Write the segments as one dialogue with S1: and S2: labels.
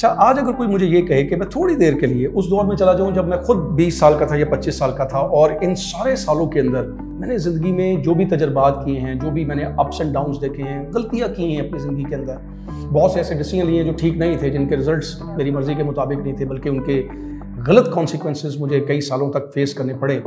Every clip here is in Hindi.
S1: अच्छा, आज अगर कोई मुझे ये कहे कि मैं थोड़ी देर के लिए उस दौर में चला जाऊं जब मैं खुद 20 साल का था या 25 साल का था, और इन सारे सालों के अंदर मैंने ज़िंदगी में जो भी तजर्बात किए हैं, जो भी मैंने अप्स एंड डाउन्स देखे हैं, गलतियां की हैं अपनी ज़िंदगी के अंदर, बहुत से ऐसे डिसीजन लिए हैं जो ठीक नहीं थे, जिनके रिजल्ट्स मेरी मर्ज़ी के मुताबिक नहीं थे, बल्कि उनके गलत कॉन्सिक्वेंसेस मुझे कई सालों तक फेस करने पड़े।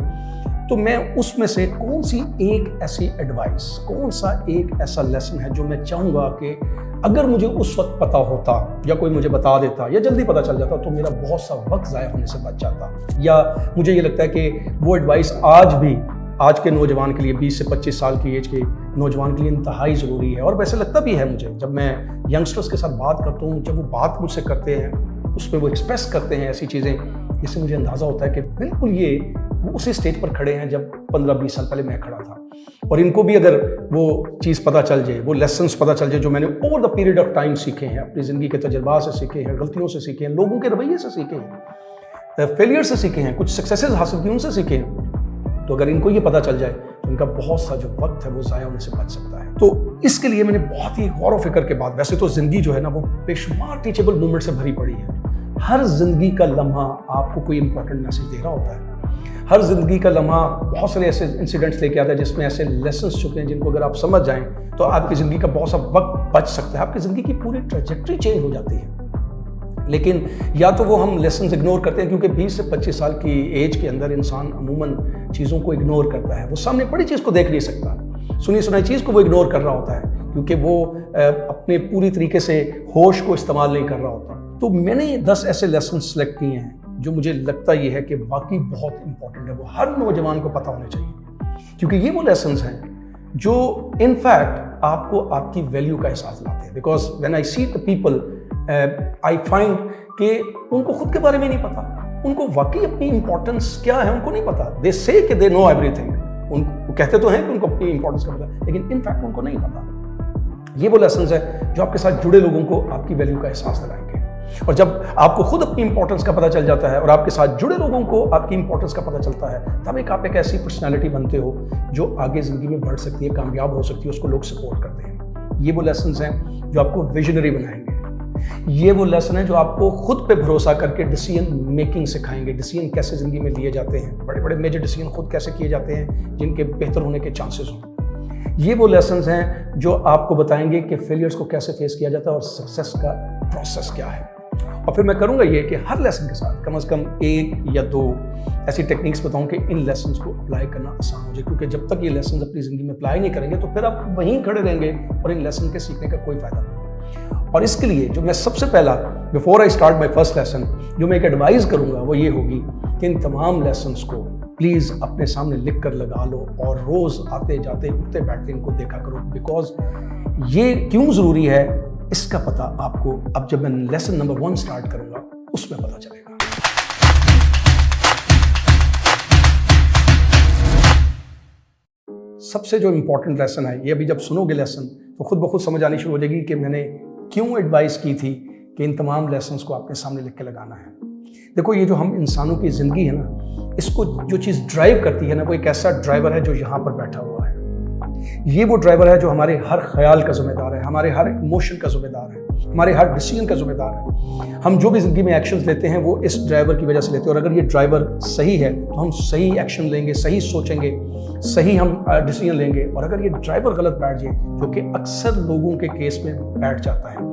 S1: तो मैं उसमें से कौन सी एक ऐसी एडवाइस, कौन सा एक ऐसा लेसन है जो मैं चाहूँगा कि अगर मुझे उस वक्त पता होता या कोई मुझे बता देता या जल्दी पता चल जाता तो मेरा बहुत सा वक्त ज़ाया होने से बच जाता। या मुझे ये लगता है कि वो एडवाइस आज भी आज के नौजवान के लिए, 20 से 25 साल की एज के नौजवान के लिए इंतहाई ज़रूरी है। और वैसे लगता भी है मुझे, जब मैं यंगस्टर्स के साथ बात करता हूँ, जब वो बात मुझसे करते हैं, उसमें वो एक्सप्रेस करते हैं ऐसी चीज़ें जिससे मुझे अंदाज़ा होता है कि बिल्कुल ये वो उसी स्टेज पर खड़े हैं जब 15-20 साल पहले मैं खड़ा था। और इनको भी अगर वो चीज़ पता चल जाए, वो लेसन्स पता चल जाए जो मैंने over the period of time सीखे हैं, अपनी ज़िंदगी के तजर्बा से सीखे हैं, गलतियों से सीखे हैं, लोगों के रवैये से सीखे हैं, फेलियर से सीखे हैं, कुछ सक्सेसेस हासिल की उनसे सीखे हैं, तो अगर इनको ये पता चल जाए तो इनका बहुत सा जो वक्त है वो ज़ाया होने से बच सकता है। तो इसके लिए मैंने बहुत ही गौर व फिक्र के बाद, वैसे तो ज़िंदगी जो है ना वो बेशुमार टीचेबल मोमेंट से भरी पड़ी है। हर ज़िंदगी का लम्हा आपको कोई इंपॉर्टेंट मैसेज दे रहा होता है। हर ज़िंदगी का लम्हा बहुत सारे ऐसे इंसिडेंट्स लेके आता है जिसमें ऐसे लेसन्स छुपे हैं जिनको अगर आप समझ जाएं तो आपकी ज़िंदगी का बहुत सा वक्त बच सकता है, आपकी ज़िंदगी की पूरी ट्रैजेक्टरी चेंज हो जाती है। लेकिन या तो वो हम लेसन्स इग्नोर करते हैं, क्योंकि 20 से 25 साल की एज के अंदर इंसान अमूमन चीज़ों को इग्नोर करता है। वो सामने पड़ी चीज़ को देख नहीं सकता, सुनी सुनाई चीज़ को वो इग्नोर कर रहा होता है, क्योंकि वो अपने पूरी तरीके से होश को इस्तेमाल नहीं कर रहा होता। तो मैंने 10 ऐसे लेसन सेलेक्ट किए हैं जो मुझे लगता ये है कि वाकई बहुत इंपॉर्टेंट है, वो हर नौजवान को पता होने चाहिए, क्योंकि ये वो लेसन्स हैं जो इनफैक्ट आपको आपकी वैल्यू का एहसास दिलाते हैं। Because when I see the people I find कि उनको खुद के बारे में नहीं पता, उनको वाकई अपनी इंपॉर्टेंस क्या है उनको नहीं पता। दे से कि दे नो एवरीथिंग, उनको कहते तो हैं कि उनको अपनी इंपॉर्टेंस का पता है, लेकिन इनफैक्ट उनको नहीं पता। ये वो लेसन्स है जो आपके साथ जुड़े लोगों को आपकी वैल्यू का एहसास दिलाएंगे। और जब आपको खुद अपनी इंपॉर्टेंस का पता चल जाता है और आपके साथ जुड़े लोगों को आपकी इंपॉर्टेंस का पता चलता है, तब आप एक ऐसी पर्सनैलिटी बनते हो जो आगे ज़िंदगी में बढ़ सकती है, कामयाब हो सकती है, उसको लोग सपोर्ट करते हैं। ये वो लेसन्स हैं जो आपको विजनरी बनाएंगे। ये वो लेसन है जो आपको खुद पे भरोसा करके डिसीजन मेकिंग सिखाएंगे, डिसीजन कैसे ज़िंदगी में लिए जाते हैं, बड़े बड़े मेजर डिसीजन खुद कैसे किए जाते हैं जिनके बेहतर होने के चांसेस हों। ये वो लेसन्स हैं जो आपको बताएंगे कि फेलियर्स को कैसे फेस किया जाता है और सक्सेस का प्रोसेस क्या है। और फिर मैं करूंगा ये कि हर लेसन के साथ कम से कम 1 या 2 ऐसी टेक्निक्स बताऊं कि इन लेसन्स को अप्लाई करना आसान हो जाए, क्योंकि जब तक ये लेसन्स अपनी ज़िंदगी में अप्लाई नहीं करेंगे तो फिर आप वहीं खड़े रहेंगे और इन लेसन के सीखने का कोई फ़ायदा नहीं। और इसके लिए जो मैं सबसे पहला, before I start my first lesson, जो मैं एक एडवाइस करूंगा वो ये होगी कि इन तमाम लेसन्स को प्लीज़ अपने सामने लिख कर लगा लो और रोज़ आते जाते उठते बैठते इनको देखा करो। बिकॉज ये क्यों ज़रूरी है इसका पता आपको अब जब मैं लेसन नंबर 1 स्टार्ट करूंगा उसमें पता चलेगा। सबसे जो इंपॉर्टेंट लेसन है, ये अभी जब सुनोगे लेसन तो खुद ब खुद समझ आनी शुरू हो जाएगी कि मैंने क्यों एडवाइस की थी कि इन तमाम लेसन्स को आपके सामने लिख के लगाना है। देखो, ये जो हम इंसानों की ज़िंदगी है ना, इसको जो चीज़ ड्राइव करती है ना, वो एक ऐसा ड्राइवर है जो यहाँ पर बैठा हुआ है। ये वो ड्राइवर है जो हमारे हर ख्याल का जिम्मेदार है, हमारे हर इमोशन का जिम्मेदार है, हमारे हर डिसीजन का जिम्मेदार है। हम जो भी ज़िंदगी में एक्शंस लेते हैं वो इस ड्राइवर की वजह से लेते हैं, और अगर ये ड्राइवर सही है तो हम सही एक्शन लेंगे, सही सोचेंगे, सही हम डिसीजन लेंगे। और अगर ये ड्राइवर गलत बैठ जाए, जो कि अक्सर लोगों के केस में बैठ जाता है,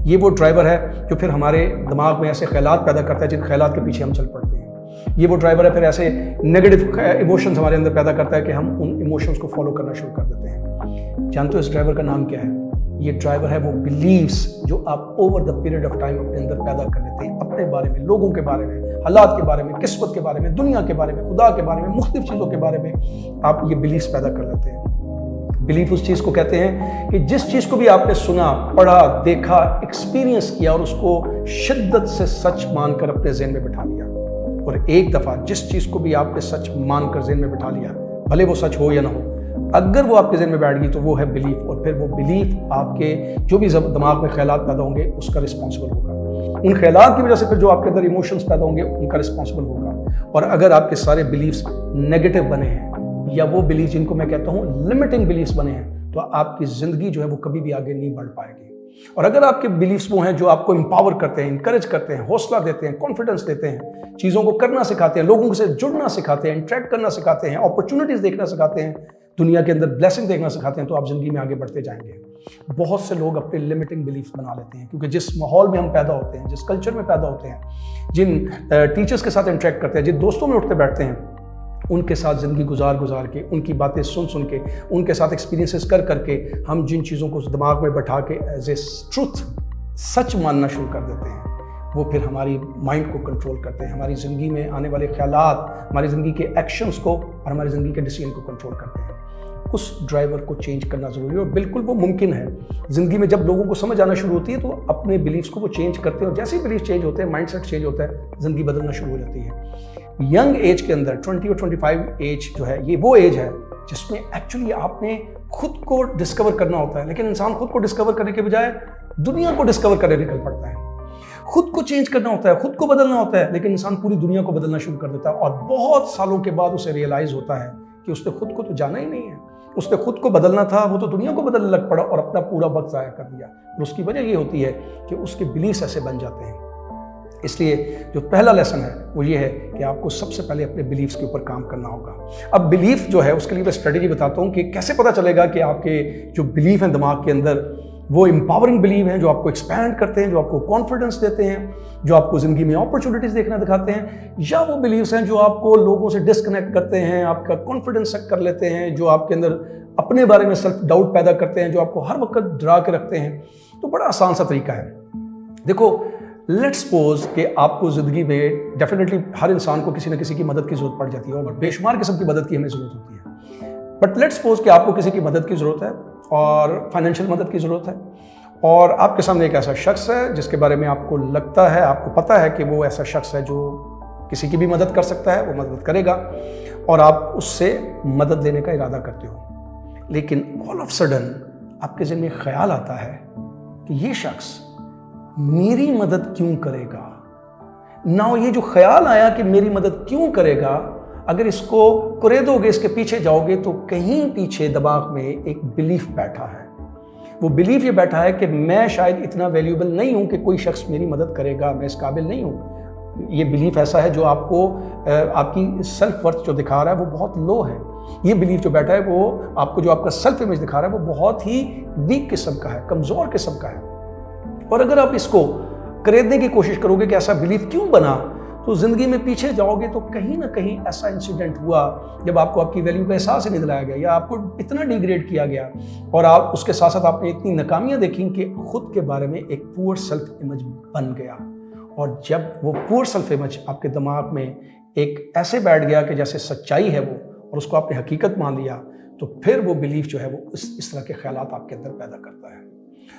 S1: ये वो ड्राइवर है जो फिर हमारे दिमाग में ऐसे ख्यालात पैदा करता है जिन ख्यालात के पीछे हम चल पड़ते हैं। ये वो ड्राइवर है फिर ऐसे नेगेटिव इमोशंस हमारे अंदर पैदा करता है कि हम उन इमोशंस को फॉलो करना शुरू कर देते हैं। जानते हो इस ड्राइवर का नाम क्या है? ये ड्राइवर है वो बिलीव्स जो आप over the period of time अपने अंदर पैदा कर लेते हैं, अपने बारे में, लोगों के बारे में, हालात के बारे में, किस्मत के बारे में, दुनिया के बारे में, खुदा के बारे में, मुख्तलिफ चीज़ों के बारे में आप ये बिलीव्स पैदा कर लेते हैं। बिलीफ उस चीज़ को कहते हैं कि जिस चीज़ को भी आपने सुना, पढ़ा, देखा, एक्सपीरियंस किया और उसको शिद्दत से सच मानकर अपने ज़हन में बिठा लिया। और एक दफ़ा जिस चीज़ को भी आपने सच मानकर ज़हन में बिठा लिया, भले वो सच हो या ना हो, अगर वो आपके ज़हन में बैठ गई तो वो है बिलीफ। और फिर वो बिलीफ आपके जो भी दिमाग में ख्यालात पैदा होंगे उसका रिस्पॉन्सिबल होगा। उन ख्यालात की वजह से फिर जो आपके अंदर इमोशंस पैदा होंगे उनका रिस्पॉन्सिबल होगा। और अगर आपके सारे बिलीफ्स नेगेटिव बने हैं या वो बिलीफ जिनको मैं कहता हूँ लिमिटिंग बिलीफ्स बने हैं, तो आपकी ज़िंदगी जो है वो कभी भी आगे नहीं बढ़ पाएगी। और अगर आपके बिलीफ्स वो हैं जो आपको एम्पावर करते हैं, इंकरेज करते हैं, हौसला देते हैं, कॉन्फिडेंस देते हैं, चीज़ों को करना सिखाते हैं, लोगों से जुड़ना सिखाते हैं, इंटरेक्ट करना सिखाते हैं, अपॉर्चुनिटीज़ देखना सिखाते हैं, दुनिया के अंदर ब्लेसिंग देखना सिखाते हैं, तो आप ज़िंदगी में आगे बढ़ते जाएंगे। बहुत से लोग अपने लिमिटिंग बिलीफ्स बना लेते हैं, क्योंकि जिस माहौल में हम पैदा होते हैं, जिस कल्चर में पैदा होते हैं, जिन टीचर्स के साथ इंटरेक्ट करते हैं, जिन दोस्तों में उठते बैठते हैं, उनके साथ ज़िंदगी गुजार के, उनकी बातें सुन के, उनके साथ एक्सपीरियंसेस करके हम जिन चीज़ों को दिमाग में बैठा के एज ए ट्रुथ, सच मानना शुरू कर देते हैं, वो फिर हमारी माइंड को कंट्रोल करते हैं, हमारी ज़िंदगी में आने वाले ख्यालात, हमारी ज़िंदगी के एक्शंस को और हमारी ज़िंदगी के डिसीजन को कंट्रोल करते हैं। उस ड्राइवर को चेंज करना ज़रूरी है और बिल्कुल वो मुमकिन है। ज़िंदगी में जब लोगों को समझ आना शुरू होती है तो अपने बिलीफ्स को वो चेंज करते हैं, और जैसे ही बिलीफ चेंज होते हैं, माइंडसेट चेंज होता है, ज़िंदगी बदलना शुरू हो जाती है। यंग एज के अंदर 20 और 25 एज जो है, ये वो एज है जिसमें एक्चुअली आपने खुद को डिस्कवर करना होता है। लेकिन इंसान खुद को डिस्कवर करने के बजाय दुनिया को डिस्कवर करने निकल पड़ता है। खुद को चेंज करना होता है, खुद को बदलना होता है, लेकिन इंसान पूरी दुनिया को बदलना शुरू कर देता है, और बहुत सालों के बाद उसे रियलाइज होता है कि उसने खुद को तो जाना ही नहीं है, उसने खुद को बदलना था, वो तो दुनिया को बदलने लग पड़ा और अपना पूरा वक्त ज़ाया कर दिया। और उसकी वजह ये होती है कि उसके बिलीफ ऐसे बन जाते हैं। इसलिए जो पहला लेसन है वो ये है कि आपको सबसे पहले अपने बिलीफ्स के ऊपर काम करना होगा। अब बिलीफ जो है उसके लिए मैं स्ट्रेटेजी बताता हूँ कि कैसे पता चलेगा कि आपके जो बिलीफ हैं दिमाग के अंदर, वो एम्पावरिंग बिलीव हैं, जो आपको एक्सपैंड करते हैं, जो आपको कॉन्फिडेंस देते हैं, जो आपको ज़िंदगी में अपॉर्चुनिटीज़ देखना दिखाते हैं, या वो बिलीव्स हैं जो आपको लोगों से डिस्कनेक्ट करते हैं, आपका कॉन्फिडेंस कर लेते हैं, जो आपके अंदर अपने बारे में सेल्फ डाउट पैदा करते हैं, जो आपको हर वक्त डरा के रखते हैं। तो बड़ा आसान सा तरीका है। देखो, लेट्स सपोज कि आपको ज़िंदगी में डेफिनेटली हर इंसान को किसी न किसी की मदद की ज़रूरत पड़ जाती है, और बेशुमार किस्म की मदद की हमें ज़रूरत होती है। बट लेट्स सपोज कि आपको किसी की मदद की ज़रूरत है, और फाइनेंशियल मदद की ज़रूरत है, और आपके सामने एक ऐसा शख्स है जिसके बारे में आपको लगता है, आपको पता है कि वो ऐसा शख्स है जो किसी की भी मदद कर सकता है, वो मदद करेगा, और आप उससे मदद लेने का इरादा करते हो। लेकिन ऑल ऑफ सडन आपके ज़हन में ख्याल आता है कि ये शख्स मेरी मदद क्यों करेगा। ना ये जो ख्याल आया कि मेरी मदद क्यों करेगा, अगर इसको कुरेदोगे, इसके पीछे जाओगे, तो कहीं पीछे दिमाग में एक बिलीफ बैठा है। वो बिलीफ ये बैठा है कि मैं शायद इतना वैल्यूएबल नहीं हूँ कि कोई शख्स मेरी मदद करेगा, मैं इस काबिल नहीं हूँ। ये बिलीफ ऐसा है जो आपको आपकी सेल्फ वर्थ जो दिखा रहा है वो बहुत लो है। ये बिलीफ जो बैठा है वो आपको जो आपका सेल्फ इमेज दिखा रहा है वो बहुत ही वीक किस्म का है, कमज़ोर किस्म का है। और अगर आप इसको खरीदने की कोशिश करोगे कि ऐसा बिलीफ क्यों बना, तो ज़िंदगी में पीछे जाओगे तो कहीं ना कहीं ऐसा इंसिडेंट हुआ जब आपको आपकी वैल्यू का एहसास ही नहीं दिलाया गया, या आपको इतना डिग्रेड किया गया, और आप उसके साथ साथ आपने इतनी नाकामियां देखी कि खुद के बारे में एक पुअर सेल्फ इमेज बन गया। और जब वो पुअर सेल्फ इमेज आपके दिमाग में एक ऐसे बैठ गया कि जैसे सच्चाई है वो, और उसको आपने हकीकत मान लिया, तो फिर वो बिलीफ जो है वो इस तरह के ख्यालात आपके अंदर पैदा करता है।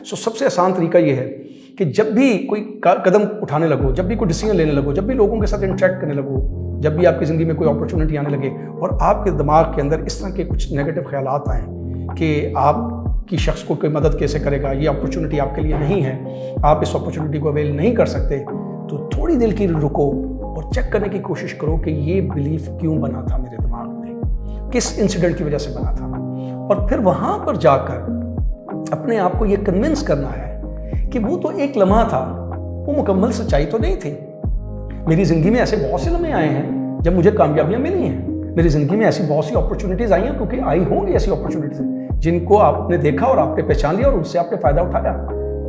S1: सबसे आसान तरीका ये है कि जब भी कोई कदम उठाने लगो, जब भी कोई डिसीजन लेने लगो, जब भी लोगों के साथ इंटरेक्ट करने लगो, जब भी आपकी ज़िंदगी में कोई अपॉर्चुनिटी आने लगे और आपके दिमाग के अंदर इस तरह के कुछ नेगेटिव ख्यालात आए कि आपकी शख्स को कोई मदद कैसे करेगा, ये अपॉर्चुनिटी आपके लिए नहीं है, आप इस अपॉर्चुनिटी को अवेल नहीं कर सकते, तो थोड़ी देर के लिए रुको और चेक करने की कोशिश करो कि ये बिलीफ क्यों बना था मेरे दिमाग में, किस इंसिडेंट की वजह से बना था। और फिर वहाँ पर जाकर अपने आप को ये कन्विंस करना है कि वो तो एक लम्हा था, वो मुकम्मल सच्चाई तो नहीं थी। मेरी ज़िंदगी में ऐसे बहुत से लम्हे आए हैं जब मुझे कामयाबियाँ मिली हैं। मेरी ज़िंदगी में ऐसी बहुत सी अपॉर्चुनिटीज़ आई हैं, क्योंकि आई होंगी ऐसी अपॉर्चुनिटीज़ जिनको आपने देखा और आपने पहचान लिया और उनसे आपने फ़ायदा उठाया।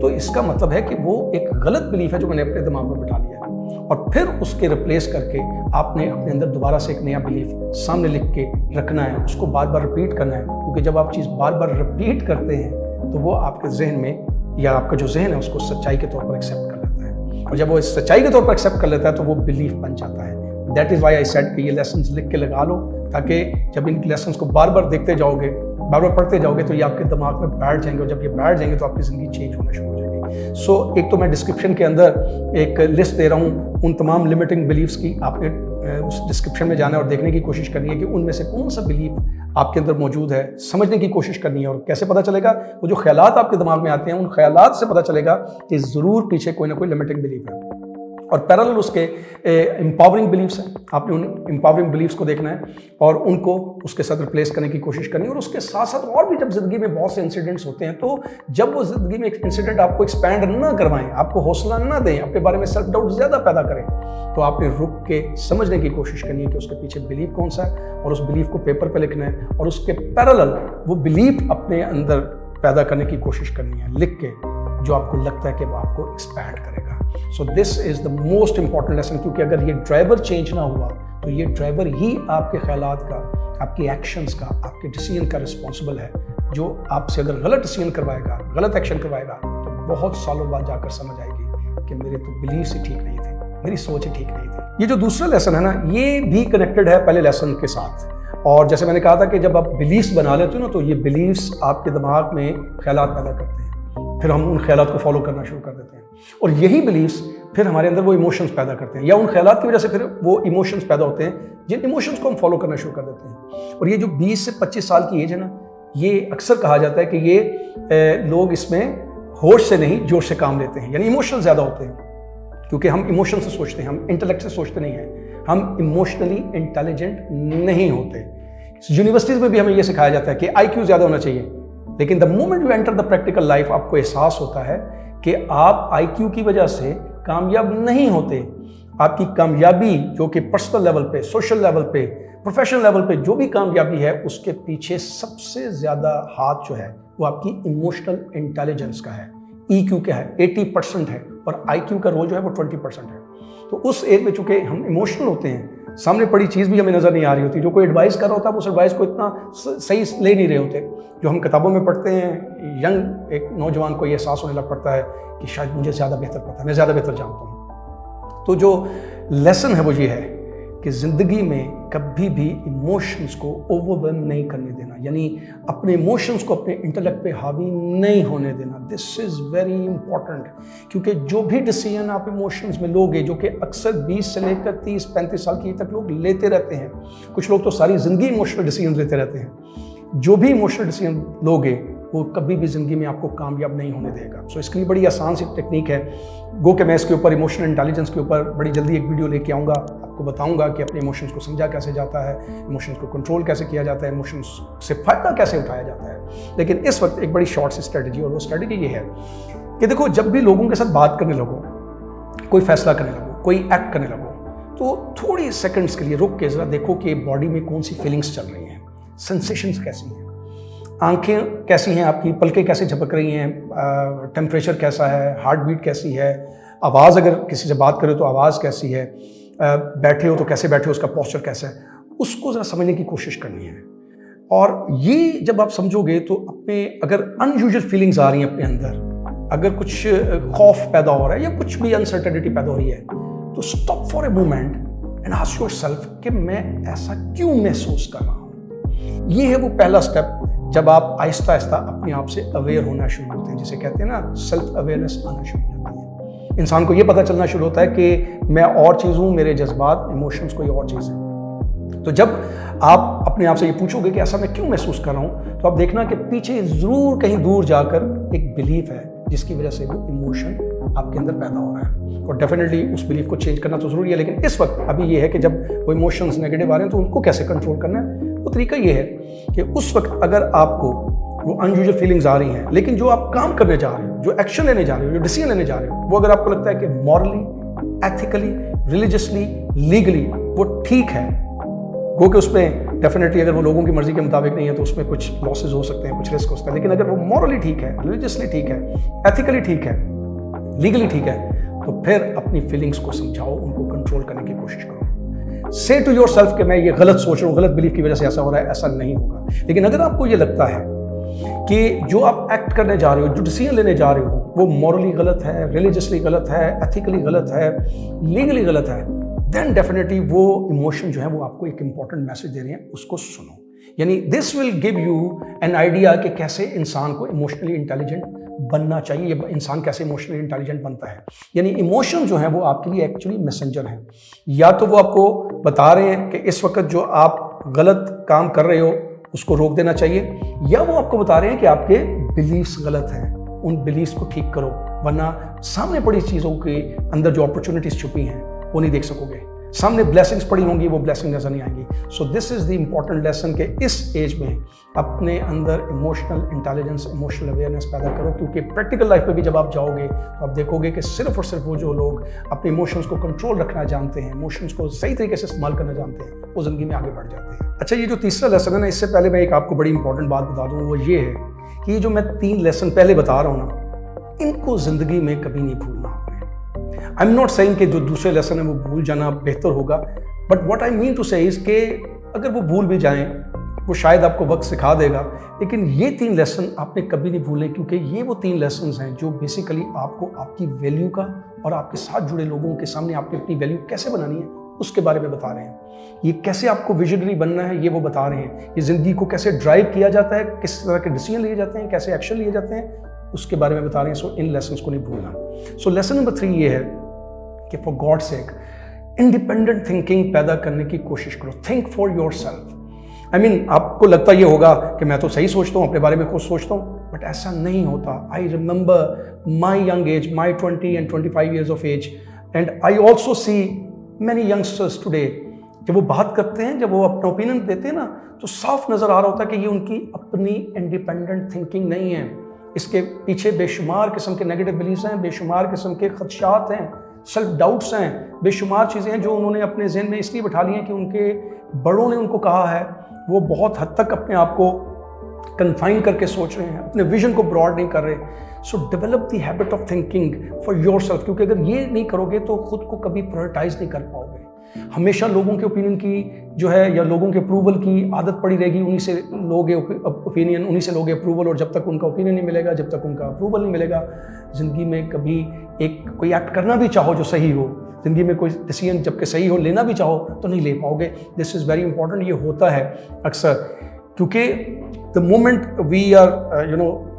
S1: तो इसका मतलब है कि वो एक गलत बिलीफ है जो मैंने अपने दिमाग में बिठा लिया है, और फिर उसके रिप्लेस करके आपने अपने अंदर दोबारा से एक नया बिलीफ सामने लिख के रखना है, उसको बार बार रिपीट करना है। क्योंकि जब आप चीज़ बार बार रिपीट करते हैं तो वो आपके जहन में, या आपका जो जहन है उसको सच्चाई के तौर पर एक्सेप्ट कर लेता है, और जब वो सच्चाई के तौर पर एक्सेप्ट कर लेता है तो वो बिलीफ बन जाता है। That is why I said कि ये लेसन्स लिख के लगा लो, ताकि जब इन लेसन्स को बार बार देखते जाओगे, बार बार पढ़ते जाओगे, तो ये आपके दिमाग में बैठ जाएंगे, और जब ये बैठ जाएंगे तो आपकी ज़िंदगी चेंज होना शुरू हो जाएगी। सो एक तो मैं डिस्क्रिप्शन के अंदर एक लिस्ट दे रहा हूँ उन तमाम लिमिटिंग बिलीव्स की। आपने उस डिस्क्रिप्शन में जाना है और देखने की कोशिश करनी है कि उनमें से कौन सा बिलीफ आपके अंदर मौजूद है, समझने की कोशिश करनी है। और कैसे पता चलेगा? वो जो ख्यालात आपके दिमाग में आते हैं, उन ख्यालात से पता चलेगा कि ज़रूर पीछे कोई ना कोई लिमिटिंग बिलीफ है। और पैरेलल उसके एम्पावरिंग बिलीफ्स हैं। आपने उन एम्पावरिंग बिलीफ्स को देखना है और उनको उसके साथ रिप्लेस करने की कोशिश करनी है। और उसके साथ साथ और भी जब ज़िंदगी में बहुत से इंसिडेंट्स होते हैं, तो जब वो ज़िंदगी में एक इंसिडेंट आपको एक्सपैंड ना करवाएं, आपको हौसला ना दें, अपने बारे में सेल्फ डाउट ज़्यादा पैदा करें, तो आपने रुक के समझने की कोशिश करनी है कि उसके पीछे बिलीफ कौन सा है, और उस बिलीफ को पेपर पे लिखना है और उसके पैरेलल वो बिलीफ अपने अंदर पैदा करने की कोशिश करनी है, लिख के, जो आपको लगता है कि वो आपको एक्सपैंड करेगा। So this is the most important lesson, क्योंकि अगर ये ड्राइवर चेंज ना हुआ तो ये ड्राइवर ही आपके ख्यालात का, आपके एक्शंस का, आपके डिसीजन का रिस्पॉन्सिबल है, जो आपसे अगर गलत डिसीजन करवाएगा, गलत एक्शन करवाएगा, तो बहुत सालों बाद जाकर समझ आएगी कि मेरे तो बिलीफ ही ठीक नहीं थे, मेरी सोच ही ठीक नहीं थी। ये जो दूसरा लेसन है ना, ये भी कनेक्टेड है पहले लेसन के साथ। और जैसे मैंने कहा था कि जब आप बिलीफ्स बना लेते हो ना, तो ये बिलीफ्स आपके दिमाग में ख्यालात पैदा करते हैं, फिर हम उन ख्यालात को फॉलो करना शुरू कर देते हैं, और यही बिलीफ्स फिर हमारे अंदर वो इमोशंस पैदा करते हैं, या उन ख्यालात की वजह से फिर वो इमोशंस पैदा होते हैं, जिन इमोशंस को हम फॉलो करना शुरू कर देते हैं। और ये जो 20 से 25 साल की एज है ना, ये अक्सर कहा जाता है कि ये लोग इसमें होश से नहीं, जोश से काम लेते हैं, यानी इमोशनल ज़्यादा होते हैं, क्योंकि हम इमोशन से सोचते हैं, हम इंटेलेक्ट से सोचते नहीं हैं, हम इमोशनली इंटेलिजेंट नहीं होते। यूनिवर्सिटीज़ में भी हमें यह सिखाया जाता है कि IQ ज़्यादा होना चाहिए, लेकिन the moment you enter the practical life, आपको एहसास होता है कि आप IQ की वजह से कामयाब नहीं होते। आपकी कामयाबी, जो कि पर्सनल लेवल पे, सोशल लेवल पे, प्रोफेशनल लेवल पे जो भी कामयाबी है, उसके पीछे सबसे ज़्यादा हाथ जो है वो आपकी इमोशनल इंटेलिजेंस का है। EQ क्या है? 80% है, और IQ का रोल जो है वो 20% है। तो उस एज में चूंकि हम इमोशनल होते हैं, सामने पड़ी चीज़ भी हमें नज़र नहीं आ रही होती, जो कोई एडवाइस कर रहा होता है उस एडवाइस को इतना सही ले नहीं रहे होते। जो हम किताबों में पढ़ते हैं, यंग एक नौजवान को ये एहसास होने लग पड़ता है कि शायद मुझे ज़्यादा बेहतर पता है, मैं ज़्यादा बेहतर जानता हूँ। तो जो लेसन है वो ये है कि ज़िंदगी में कभी भी इमोशंस को ओवरवेलम नहीं करने देना, यानी अपने इमोशंस को अपने इंटेलेक्ट पे हावी नहीं होने देना। दिस इज़ वेरी इंपॉर्टेंट, क्योंकि जो भी डिसीजन आप इमोशंस में लोगे, जो कि अक्सर 20 से लेकर 30-35 साल की तक लोग लेते रहते हैं, कुछ लोग तो सारी ज़िंदगी इमोशनल डिसीजन लेते रहते हैं, जो भी इमोशनल डिसीजन लोगे वो कभी भी ज़िंदगी में आपको कामयाब नहीं होने देगा। सो इसके लिए बड़ी आसान सी टेक्निक है। गो के मैं इसके ऊपर, इमोशनल इंटेलिजेंस के ऊपर बड़ी जल्दी एक वीडियो लेके आऊँगा, आपको बताऊँगा कि अपने इमोशंस को समझा कैसे जाता है, इमोशंस को कंट्रोल कैसे किया जाता है, इमोशंस से फ़ायदा कैसे उठाया जाता है। लेकिन इस वक्त एक बड़ी शॉर्ट सी स्ट्रेटजी, और वो स्ट्रेटजी ये है कि देखो, जब भी लोगों के साथ बात करने लगो, कोई फैसला करने लगो, कोई एक्ट करने लगो, तो थोड़ी सेकंड्स के लिए रुक के ज़रा देखो कि बॉडी में कौन सी फीलिंग्स चल रही हैं, सेंसेशंस कैसी हैं, आंखें कैसी हैं आपकी, पलकें कैसे झपक रही हैं, टेम्परेचर कैसा है, हार्ट बीट कैसी है, आवाज़, अगर किसी से बात करो तो आवाज़ कैसी है, बैठे हो तो कैसे बैठे हो, उसका पोस्चर कैसा है, उसको ज़रा समझने की कोशिश करनी है। और ये जब आप समझोगे तो अपने, अगर अनयूजुअल फीलिंग्स आ रही हैं अपने अंदर, अगर कुछ खौफ पैदा हो रहा है या कुछ भी अनसर्टेनिटी पैदा हो रही है, तो stop for a moment and ask yourself कि मैं ऐसा क्यों महसूस कर रहा हूँ। ये है वो पहला स्टेप, जब आप आहिस्ता आहिस्ता अपने आप से अवेयर होना शुरू होते हैं, जिसे कहते हैं ना सेल्फ अवेयरनेस आना शुरू हो जाती है। इंसान को ये पता चलना शुरू होता है कि मैं और चीज़ हूँ, मेरे जज्बात, इमोशंस कोई और चीज़ है। तो जब आप अपने आप से ये पूछोगे कि ऐसा मैं क्यों महसूस कर रहा हूँ, तो आप देखना कि पीछे ज़रूर कहीं दूर जाकर एक बिलीफ है जिसकी वजह से वो इमोशन आपके अंदर पैदा हो रहा है। और डेफिनेटली उस बिलीफ को चेंज करना तो ज़रूरी है, लेकिन इस वक्त अभी ये है कि जब वो इमोशंस नेगेटिव आ रहे हैं तो उनको कैसे कंट्रोल करना है। वो तरीका ये है कि उस वक्त अगर आपको वो अनयूजुअल फीलिंग्स आ रही हैं, लेकिन जो आप काम करने जा रहे हो, जो एक्शन लेने जा रहे हो, जो डिसीजन लेने जा रहे हो, वो अगर आपको लगता है कि मॉरली, एथिकली, रिलीजियसली, लीगली वो ठीक है, गो के उसमें डेफिनेटली अगर वो लोगों की मर्जी के मुताबिक नहीं है तो उसमें कुछ लॉसेज हो सकते हैं, कुछ रिस्क हो सकता है, लेकिन अगर वो मॉरली ठीक है, रिलीजियसली ठीक है, एथिकली ठीक है, लीगली ठीक है, तो फिर अपनी फीलिंग्स को समझाओ, उनको कंट्रोल करने की कोशिश करो। से टू योर सेल्फ कि मैं ये गलत सोच रहा हूँ, गलत बिलीफ की वजह से ऐसा हो रहा है, ऐसा नहीं होगा। लेकिन अगर आपको ये लगता है कि जो आप एक्ट करने जा रहे हो, जो डिसीजन लेने जा रहे हो, वो मॉरली गलत है, रिलीजियसली गलत है, एथिकली गलत है, लीगली गलत है, देन डेफिनेटली वो इमोशन जो है वो आपको एक इंपॉर्टेंट मैसेज दे रहे हैं, उसको सुनो। यानी this will give you an idea कि कैसे इंसान को इमोशनली इंटेलिजेंट बनना चाहिए, ये इंसान कैसे इमोशनली इंटेलिजेंट बनता है। यानी इमोशन जो है वो आपके लिए एक्चुअली मैसेंजर हैं, या तो वो आपको बता रहे हैं कि इस वक्त जो आप गलत काम कर रहे हो उसको रोक देना चाहिए, या वो आपको बता रहे हैं कि आपके बिलीफ्स गलत हैं, उन बिलीव्स को ठीक करो, वरना सामने पड़ी चीज़ों के अंदर जो अपॉर्चुनिटीज़ छुपी हैं वो नहीं देख सकोगे। सामने ब्लेसिंग्स पड़ी होंगी, वो ब्लेसिंग नजर नहीं आएंगी। So this is the important lesson कि इस एज में अपने अंदर इमोशनल इंटेलिजेंस, इमोशनल अवेयरनेस पैदा करो, क्योंकि प्रैक्टिकल लाइफ में भी जब आप जाओगे तो आप देखोगे कि सिर्फ और सिर्फ वो जो लोग अपने इमोशंस को कंट्रोल रखना जानते हैं, इमोशंस को सही तरीके से इस्तेमाल करना जानते हैं, वो ज़िंदगी में आगे बढ़ जाते हैं। अच्छा, ये जो तीसरा लेसन है ना, इससे पहले मैं एक आपको बड़ी इंपॉर्टेंट बात बता दूँ, वो ये है कि ये जो मैं 3 लेसन पहले बता रहा हूँ ना, इनको ज़िंदगी में कभी नहीं भूलना आपने। आई एम नॉट सेइंग कि जो दूसरे लेसन है वो भूल जाना बेहतर होगा, but what I mean to say is कि अगर वो भूल भी जाएं, वो शायद आपको वक्त सिखा देगा, लेकिन ये 3 लेसन आपने कभी नहीं भूले, क्योंकि ये वो 3 लेसन्स हैं जो बेसिकली आपको आपकी वैल्यू का और आपके साथ जुड़े लोगों के सामने आपकी अपनी वैल्यू कैसे बनानी है उसके बारे में बता रहे हैं। ये कैसे आपको विजनरी बनना है ये वो बता रहे हैं। ये ज़िंदगी को कैसे ड्राइव किया जाता है, किस तरह के डिसीजन लिए जाते हैं, कैसे एक्शन लिए जाते हैं, उसके बारे में बता रहे हैं। सो इन लेसन्स को नहीं भूलना। सो लेसन नंबर 3 ये है कि for God sake independent thinking पैदा करने की कोशिश करो। Think for your self. I mean आपको लगता ये होगा कि मैं तो सही सोचता हूँ, अपने बारे में खुद सोचता हूँ, बट ऐसा नहीं होता। I remember my young age, my 20 and 25 years of age, and I also see many youngsters today, जब वो बात करते हैं, जब वो अपना ओपिनियन देते हैं ना, तो साफ नज़र आ रहा होता है कि ये उनकी अपनी इंडिपेंडेंट थिंकिंग नहीं है। इसके पीछे बेशुमार किस्म के नेगेटिव बिलीफ्स हैं, बेशुमार किस्म के खदशात हैं, सेल्फ डाउट्स हैं, बेशुमार चीज़ें हैं जो उन्होंने अपने जहन में इसलिए बिठा ली हैं कि उनके बड़ों ने उनको कहा है। वो बहुत हद तक अपने आप को कन्फाइन करके सोच रहे हैं, अपने विजन को ब्रॉड नहीं कर रहे। सो develop the habit of thinking for your self, क्योंकि अगर ये नहीं करोगे तो खुद को कभी प्रायोरिटाइज नहीं कर पाओगे। हमेशा लोगों के ओपिनियन की जो है या लोगों के अप्रूवल की आदत पड़ी रहेगी, उन्हीं से लोगे ओपिनियन, उन्हीं से लोगे अप्रूवल, और जब तक उनका ओपिनियन नहीं मिलेगा, जब तक उनका अप्रूवल नहीं मिलेगा, ज़िंदगी में कभी कोई एक्ट करना भी चाहो जो सही हो, ज़िंदगी में कोई डिसीजन जबकि सही हो लेना भी चाहो तो नहीं ले पाओगे। This is very important. ये होता है अक्सर, क्योंकि the moment we are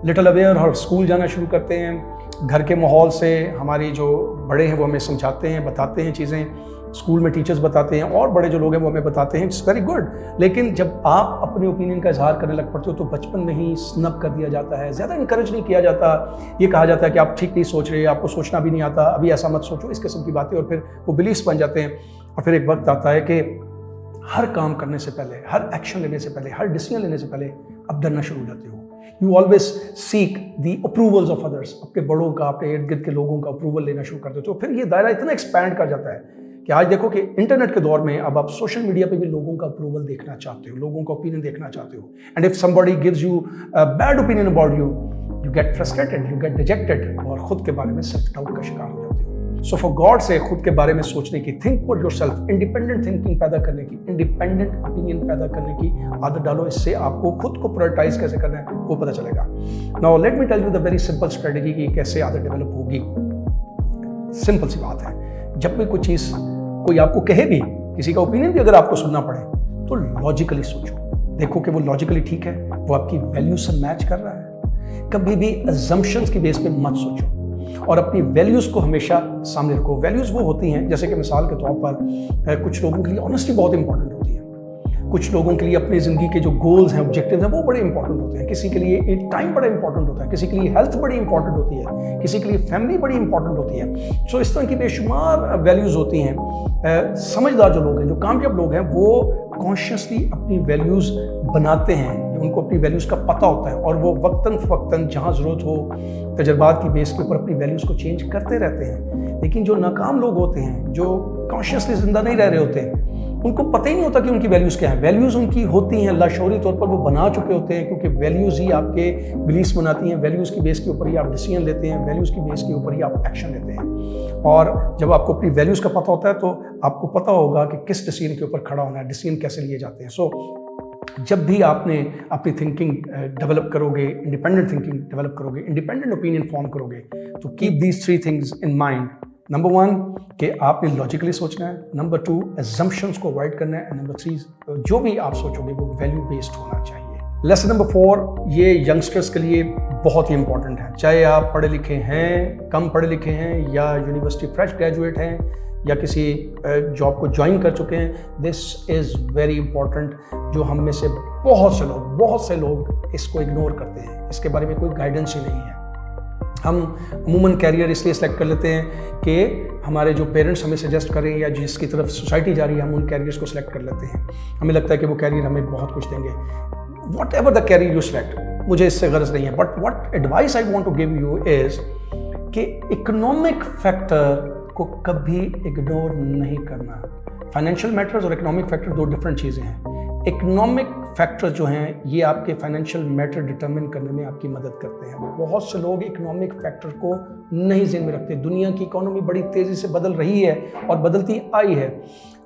S1: little aware और स्कूल जाना शुरू करते हैं, घर के माहौल से हमारी जो बड़े हैं वो हमें समझाते हैं, बताते हैं चीज़ें, स्कूल में टीचर्स बताते हैं और बड़े जो लोग हैं वो हमें बताते हैं, इट्स वेरी गुड। लेकिन जब आप अपने ओपिनियन का इजहार करने लग पड़ते हो तो बचपन में ही स्नब कर दिया जाता है, ज़्यादा इंकरेज नहीं किया जाता। ये कहा जाता है कि आप ठीक नहीं सोच रहे, आपको सोचना भी नहीं आता, अभी ऐसा मत सोचो, इस किस्म की बातें, और फिर वो बिलीफ्स बन जाते हैं। और फिर एक वक्त आता है कि हर काम करने से पहले, हर एक्शन लेने से पहले, हर डिसीजन लेने से पहले आप डरना शुरू हो जाते हो। You always seek the approvals of others, अपने बड़ों का, अपने इर्द गिर्द के लोगों का अप्रूवल लेना शुरू कर देते हो। फिर ये दायरा इतना एक्सपैंड कर जाता है कि आज देखो कि इंटरनेट के दौर में अब आप सोशल मीडिया पे भी लोगों का अप्रूवल देखना चाहते हो, लोगों का ओपिनियन देखना चाहते हो। And if somebody gives you a bad opinion about you, you get frustrated, you get dejected, और खुद के बारे में सेल्फ डाउट का शिकार हो जाते हो। सो फॉर गॉड से खुद के बारे में सोचने की, think for yourself, independent thinking पैदा करने की, इंडिपेंडेंट ओपिनियन पैदा करने की आदत डालो। इससे आपको खुद को प्रायोरिटाइज कैसे करना है वो पता चलेगा। Now let me tell you the very simple strategy कि कैसे आदत डेवलप होगी। सिंपल सी बात है, जब भी कोई चीज़ कोई आपको कहे भी, किसी का ओपिनियन भी अगर आपको सुनना पड़े, तो लॉजिकली सोचो, देखो कि वो लॉजिकली ठीक है, वो आपकी वैल्यूज से मैच कर रहा है। कभी भी अजम्पशंस की बेस पे मत सोचो, और अपनी वैल्यूज़ को हमेशा सामने रखो। वैल्यूज़ वो होती हैं, जैसे कि मिसाल के तौर पर कुछ लोगों के लिए ऑनेस्टी बहुत इंपॉर्टेंट होती है, कुछ लोगों के लिए अपनी ज़िंदगी के जो गोल्स हैं, ऑब्जेक्टिव्स हैं, वो बड़े इंपॉर्टेंट होते हैं। किसी के लिए एक टाइम बड़ा इंपॉर्टेंट होता है, किसी के लिए हेल्थ बड़ी इंपॉर्टेंट होती है, किसी के लिए फैमिली बड़ी इंपॉर्टेंट होती है। सो इस तरह की बेशुमार वैल्यूज़ होती हैं। समझदार जो लोग हैं, जो कामयाब लोग हैं, वो कॉन्शियसली अपनी वैल्यूज़ बनाते हैं, उनको अपनी वैल्यूज़ का पता होता है, और वो वक्तन फ़वक्तन जहाँ ज़रूरत हो तजर्बात की बेस के ऊपर अपनी वैल्यूज़ को चेंज करते रहते हैं। लेकिन जो नाकाम लोग होते हैं, जो कॉन्शियसली ज़िंदा नहीं रह रहे होते, उनको पता ही नहीं होता कि उनकी वैल्यूज़ क्या हैं। वैल्यूज़ उनकी होती हैं, लाशौरी तौर पर वो बना चुके होते हैं, क्योंकि वैल्यूज़ ही आपके बिलीफ्स बनाती हैं। वैल्यूज़ की बेस के ऊपर ही आप डिसीजन लेते हैं, वैल्यूज़ की बेस के ऊपर ही आप एक्शन लेते हैं। और जब आपको अपनी वैल्यूज़ का पता होता है तो आपको पता होगा कि किस डिसीजन के ऊपर खड़ा होना है, डिसीजन कैसे लिए जाते हैं। सो जब भी आपने अपनी थिंकिंग डेवलप करोगे, इंडिपेंडेंट थिंकिंग डेवलप करोगे, इंडिपेंडेंट ओपिनियन फॉर्म करोगे, तो keep these 3 things in mind. Number 1 कि आपने लॉजिकली सोचना है, नंबर 2 एजम्पशंस को अवॉइड करना है, एंड नंबर 3 जो भी आप सोचोगे वो वैल्यू बेस्ड होना चाहिए। लेसन नंबर 4 ये यंगस्टर्स के लिए बहुत ही इंपॉर्टेंट है, चाहे आप पढ़े लिखे हैं, कम पढ़े लिखे हैं, या यूनिवर्सिटी फ्रेश ग्रेजुएट हैं, या किसी जॉब को ज्वाइन कर चुके हैं। This is very important. जो हम में से बहुत से लोग इसको इग्नोर करते हैं, इसके बारे में कोई गाइडेंस ही नहीं है। हम अमूमन कैरियर इसलिए सेलेक्ट कर लेते हैं कि हमारे जो पेरेंट्स हमें सजेस्ट करें या जिसकी तरफ सोसाइटी जा रही है, हम उन कैरियर्स को सिलेक्ट कर लेते हैं। हमें लगता है कि वो कैरियर हमें बहुत कुछ देंगे। Whatever the career you select, मुझे इससे गर्ज नहीं है, but what advice I want to give you is कि इकोनॉमिक फैक्टर को कभी इग्नोर नहीं करना। फाइनेंशियल मैटर्स और इकोनॉमिक फैक्टर दो डिफरेंट चीज़ें हैं। इकोनॉमिक फैक्टर्स जो हैं ये आपके फाइनेंशियल मैटर डिटरमिन करने में आपकी मदद करते हैं। बहुत से लोग इकोनॉमिक फैक्टर को नहीं ज़हन में रखते। दुनिया की इकोनॉमी बड़ी तेज़ी से बदल रही है और बदलती आई है।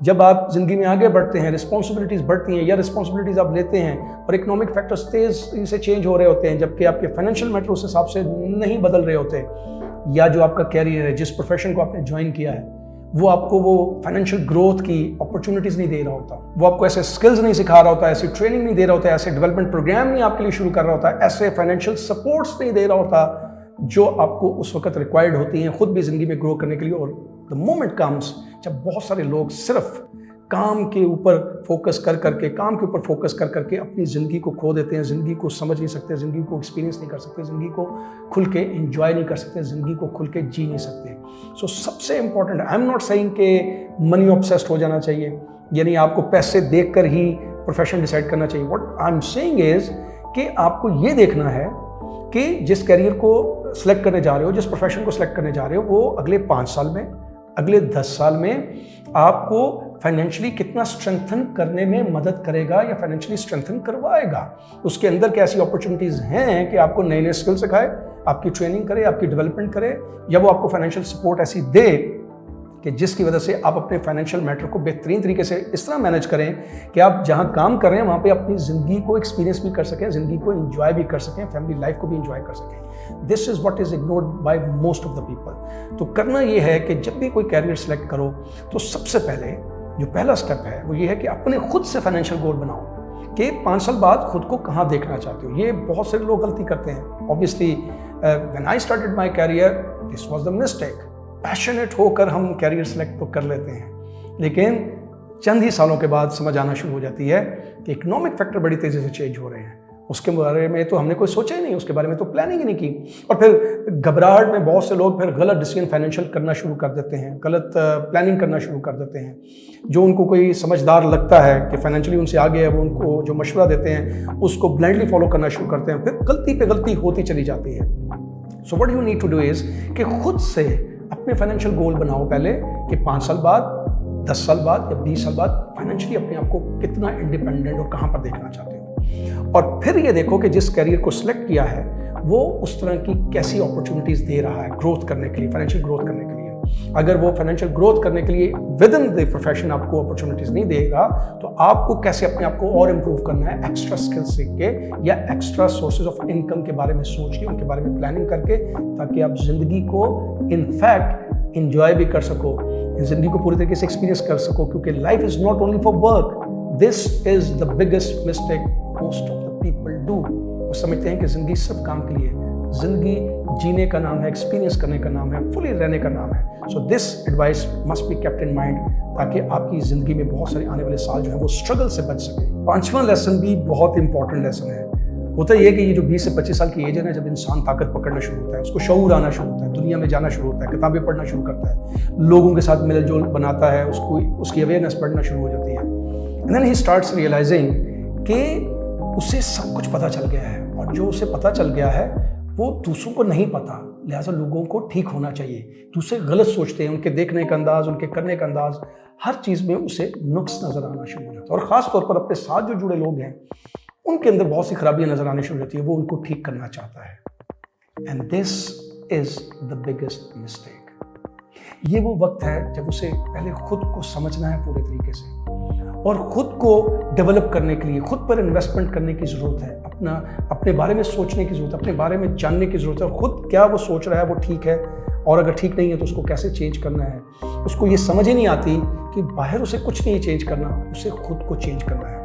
S1: जब आप ज़िंदगी में आगे बढ़ते हैं, रिस्पॉन्सिबिलिटीज़ बढ़ती हैं या रिस्पॉन्सिबिलिटीज़ आप लेते हैं और इकोनॉमिक फैक्टर्स तेज़ी से चेंज हो रहे होते हैं, जबकि आपके फाइनेंशियल मैटर उस हिसाब से नहीं बदल रहे होते, या जो आपका कैरियर है, जिस प्रोफेशन को आपने ज्वाइन किया है, वो आपको वो फाइनेंशियल ग्रोथ की अपॉर्चुनिटीज़ नहीं दे रहा होता, वो आपको ऐसे स्किल्स नहीं सिखा रहा होता, ऐसी ट्रेनिंग नहीं दे रहा होता, ऐसे डेवलपमेंट प्रोग्राम नहीं आपके लिए शुरू कर रहा होता, ऐसे फाइनेंशियल सपोर्ट्स नहीं दे रहा होता जो आपको उस वक्त रिक्वायर्ड होती हैं खुद भी ज़िंदगी में ग्रो करने के लिए। और द मोमेंट कम्स जब बहुत सारे लोग सिर्फ काम के ऊपर फोकस कर करके अपनी ज़िंदगी को खो देते हैं, ज़िंदगी को समझ नहीं सकते, ज़िंदगी को एक्सपीरियंस नहीं कर सकते, ज़िंदगी को खुल के एंजॉय नहीं कर सकते, ज़िंदगी को खुल के जी नहीं सकते। सो सबसे important, I am not saying कि मनी ऑब्सेस्ड हो जाना चाहिए, यानी आपको पैसे देखकर ही प्रोफेशन डिसाइड करना चाहिए। What I am saying is कि आपको ये देखना है कि जिस करियर को सिलेक्ट करने जा रहे हो, जिस प्रोफेशन को सिलेक्ट करने जा रहे हो, वो अगले 5 साल में, अगले 10 साल में आपको फाइनेंशियली कितना स्ट्रेंथन करने में मदद करेगा या फाइनेंशियली स्ट्रेंथन करवाएगा। उसके अंदर कैसी अपॉर्चुनिटीज़ हैं कि आपको नए नए स्किल सिखाए, आपकी ट्रेनिंग करे, आपकी डेवलपमेंट करे, या वो आपको फाइनेंशियल सपोर्ट ऐसी दे कि जिसकी वजह से आप अपने फाइनेंशियल मैटर को बेहतरीन तरीके से इस तरह मैनेज करें कि आप जहां काम कर रहे हैं वहां पे अपनी ज़िंदगी को एक्सपीरियंस भी कर सकें, ज़िंदगी को एंजॉय भी कर सकें, फैमिली लाइफ को भी एंजॉय कर सकें। This is what is ignored bye most of the people. तो करना ये है कि जब भी कोई कैरियर सेलेक्ट करो तो सबसे पहले जो पहला स्टेप है वो ये है कि अपने खुद से फाइनेंशियल गोल बनाओ कि 5 साल बाद खुद को कहाँ देखना चाहते हो। ये बहुत से लोग गलती करते हैं। Obviously when I started my career this was the mistake. Passionate होकर हम कैरियर सेलेक्ट तो कर लेते हैं, लेकिन चंद ही सालों के बाद समझ आना शुरू हो जाती है कि इकोनॉमिक फैक्टर बड़ी तेज़ी से चेंज हो रहे हैं। उसके बारे में तो हमने कोई सोचा ही नहीं, उसके बारे में तो प्लानिंग ही नहीं की, और फिर घबराहट में बहुत से लोग फिर गलत डिसीजन फाइनेंशियल करना शुरू कर देते हैं, गलत प्लानिंग करना शुरू कर देते हैं। जो उनको कोई समझदार लगता है कि फाइनेंशियली उनसे आगे है, वो उनको जो मशवरा देते हैं उसको ब्लाइंडली फॉलो करना शुरू करते हैं, फिर गलती पे गलती होती चली जाती है। So what you need to do is कि खुद से अपने फाइनेंशियल गोल बनाओ पहले कि 5 साल बाद, 10 साल बाद या 20 साल बाद फाइनेंशियली अपने आप को कितना इंडिपेंडेंट और कहाँ पर देखना चाहते हो। और फिर ये देखो कि जिस कैरियर को सिलेक्ट किया है वो उस तरह की कैसी अपॉर्चुनिटीज़ दे रहा है ग्रोथ करने के लिए, फाइनेंशियल ग्रोथ करने के लिए। अगर वो फाइनेंशियल ग्रोथ करने के लिए विद इन द प्रोफेशन आपको अपॉर्चुनिटीज़ नहीं देगा तो आपको कैसे अपने आप को और इम्प्रूव करना है, एक्स्ट्रा स्किल सीख के या एक्स्ट्रा सोर्सेज ऑफ इनकम के बारे में सोच के, उनके बारे में प्लानिंग करके, ताकि आप जिंदगी को इनफैक्ट इंजॉय भी कर सको, जिंदगी को पूरी तरीके से एक्सपीरियंस कर सको। क्योंकि life is not only for work, this is the biggest mistake most of the people do. वो समझते हैं कि जिंदगी सिर्फ काम के लिए, जिंदगी जीने का नाम है, एक्सपीरियंस करने का नाम है, फुली रहने का नाम है। So this advice must be kept in mind, ताकि आपकी ज़िंदगी में बहुत सारे आने वाले साल जो है वो स्ट्रगल से बच सके। 5वां लेसन भी बहुत इंपॉर्टेंट लेसन है। होता ये कि ये जो 20 से 25 साल की एज है ना, जब इंसान ताकत पकड़ना शुरू होता है, उसको शऊर आना शुरू होता है, दुनिया में जाना शुरू होता है, किताबें पढ़ना शुरू करता है, लोगों के साथ मिल जोल बनाता है, उसको उसकी अवेयरनेस बढ़ना शुरू हो जाती है। And then he starts realising कि उसे सब कुछ पता चल गया है, और जो उसे पता चल गया है वो दूसरों को नहीं पता, लिहाजा लोगों को ठीक होना चाहिए। दूसरे गलत सोचते हैं, उनके देखने का अंदाज, उनके करने का अंदाज, हर चीज़ में उसे नुक्स नज़र आना शुरू हो जाता है। और ख़ास तौर पर अपने साथ जो जुड़े लोग हैं उनके अंदर बहुत सी खराबियां नज़र आनी शुरू होती है, वो उनको ठीक करना चाहता है। And this is the biggest mistake. ये वो वक्त है जब उसे पहले खुद को समझना है पूरे तरीके से, और ख़ुद को डेवलप करने के लिए खुद पर इन्वेस्टमेंट करने की ज़रूरत है, अपने बारे में सोचने की ज़रूरत है, अपने बारे में जानने की ज़रूरत है, और ख़ुद क्या वो सोच रहा है वो ठीक है, और अगर ठीक नहीं है तो उसको कैसे चेंज करना है। उसको ये समझ ही नहीं आती कि बाहर उसे कुछ नहीं चेंज करना, उसे खुद को चेंज करना है।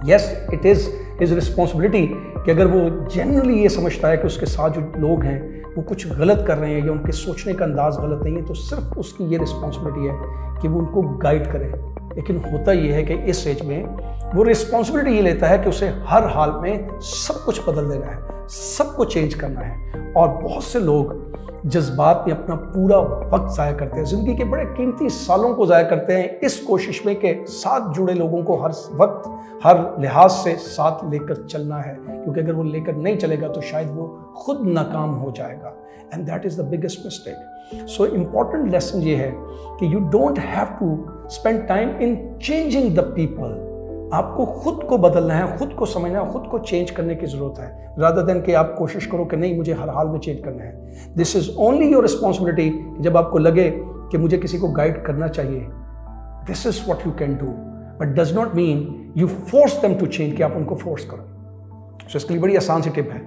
S1: Yes, it is his responsibility कि अगर वो जनरली ये समझता है कि उसके साथ जो लोग हैं वो कुछ गलत कर रहे हैं या उनके सोचने का अंदाज़ गलत नहीं है, तो सिर्फ उसकी ये रिस्पॉन्सिबिलिटी है कि वो उनको गाइड करे, लेकिन होता ये है कि इस एज में वो रिस्पॉन्सिबिलिटी ये लेता है कि उसे हर हाल में सब कुछ बदल देना है, सब कुछ चेंज करना है। और बहुत से लोग जज्बात में अपना पूरा वक्त ज़ाया करते हैं, ज़िंदगी के बड़े कीमती सालों को ज़ाया करते हैं इस कोशिश में कि साथ जुड़े लोगों को हर वक्त हर लिहाज से साथ लेकर चलना है, क्योंकि अगर वो लेकर नहीं चलेगा तो शायद वो खुद नाकाम हो जाएगा। And that is the biggest mistake. So important lesson ये है कि you don't have to spend time in changing the people. आपको खुद को बदलना है, खुद को समझना है, खुद को चेंज करने की ज़रूरत है, रादर देन कि आप कोशिश करो कि नहीं मुझे हर हाल में चेंज करना है। This is only your responsibility. जब आपको लगे कि मुझे किसी को गाइड करना चाहिए, this is what you can do, but does not mean you force them to change, कि आप उनको फोर्स करो। सो इसके लिए बड़ी आसान सी टिप है,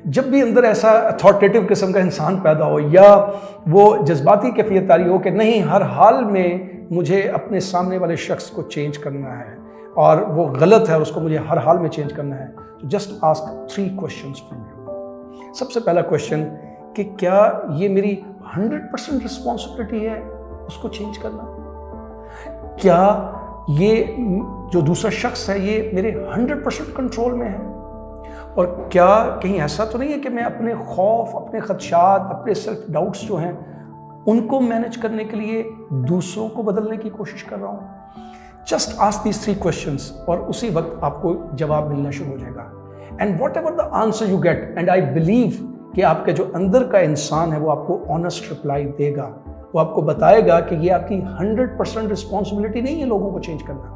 S1: जब भी अंदर ऐसा अथॉरिटेटिव किस्म का इंसान पैदा हो या वो जज्बाती कैफियत तारी हो कि नहीं हर हाल में मुझे अपने सामने वाले शख्स को चेंज करना है और वो गलत है और उसको मुझे हर हाल में चेंज करना है, तो just ask 3 questions from you. सबसे पहला क्वेश्चन कि क्या ये मेरी 100% रिस्पॉन्सिबिलिटी है उसको चेंज करना? क्या ये जो दूसरा शख्स है ये मेरे 100% कंट्रोल में है? और क्या कहीं ऐसा तो नहीं है कि मैं अपने खौफ, अपने खदशात, अपने सेल्फ डाउट्स जो हैं उनको मैनेज करने के लिए दूसरों को बदलने की कोशिश कर रहा हूँ? जस्ट आस्क दीज 3 क्वेश्चंस और उसी वक्त आपको जवाब मिलना शुरू हो जाएगा। And what ever the answer you get, and I believe कि आपके जो अंदर का इंसान है वो आपको ऑनेस्ट रिप्लाई देगा, वो आपको बताएगा कि ये आपकी 100% रिस्पॉन्सिबिलिटी नहीं है लोगों को चेंज करना।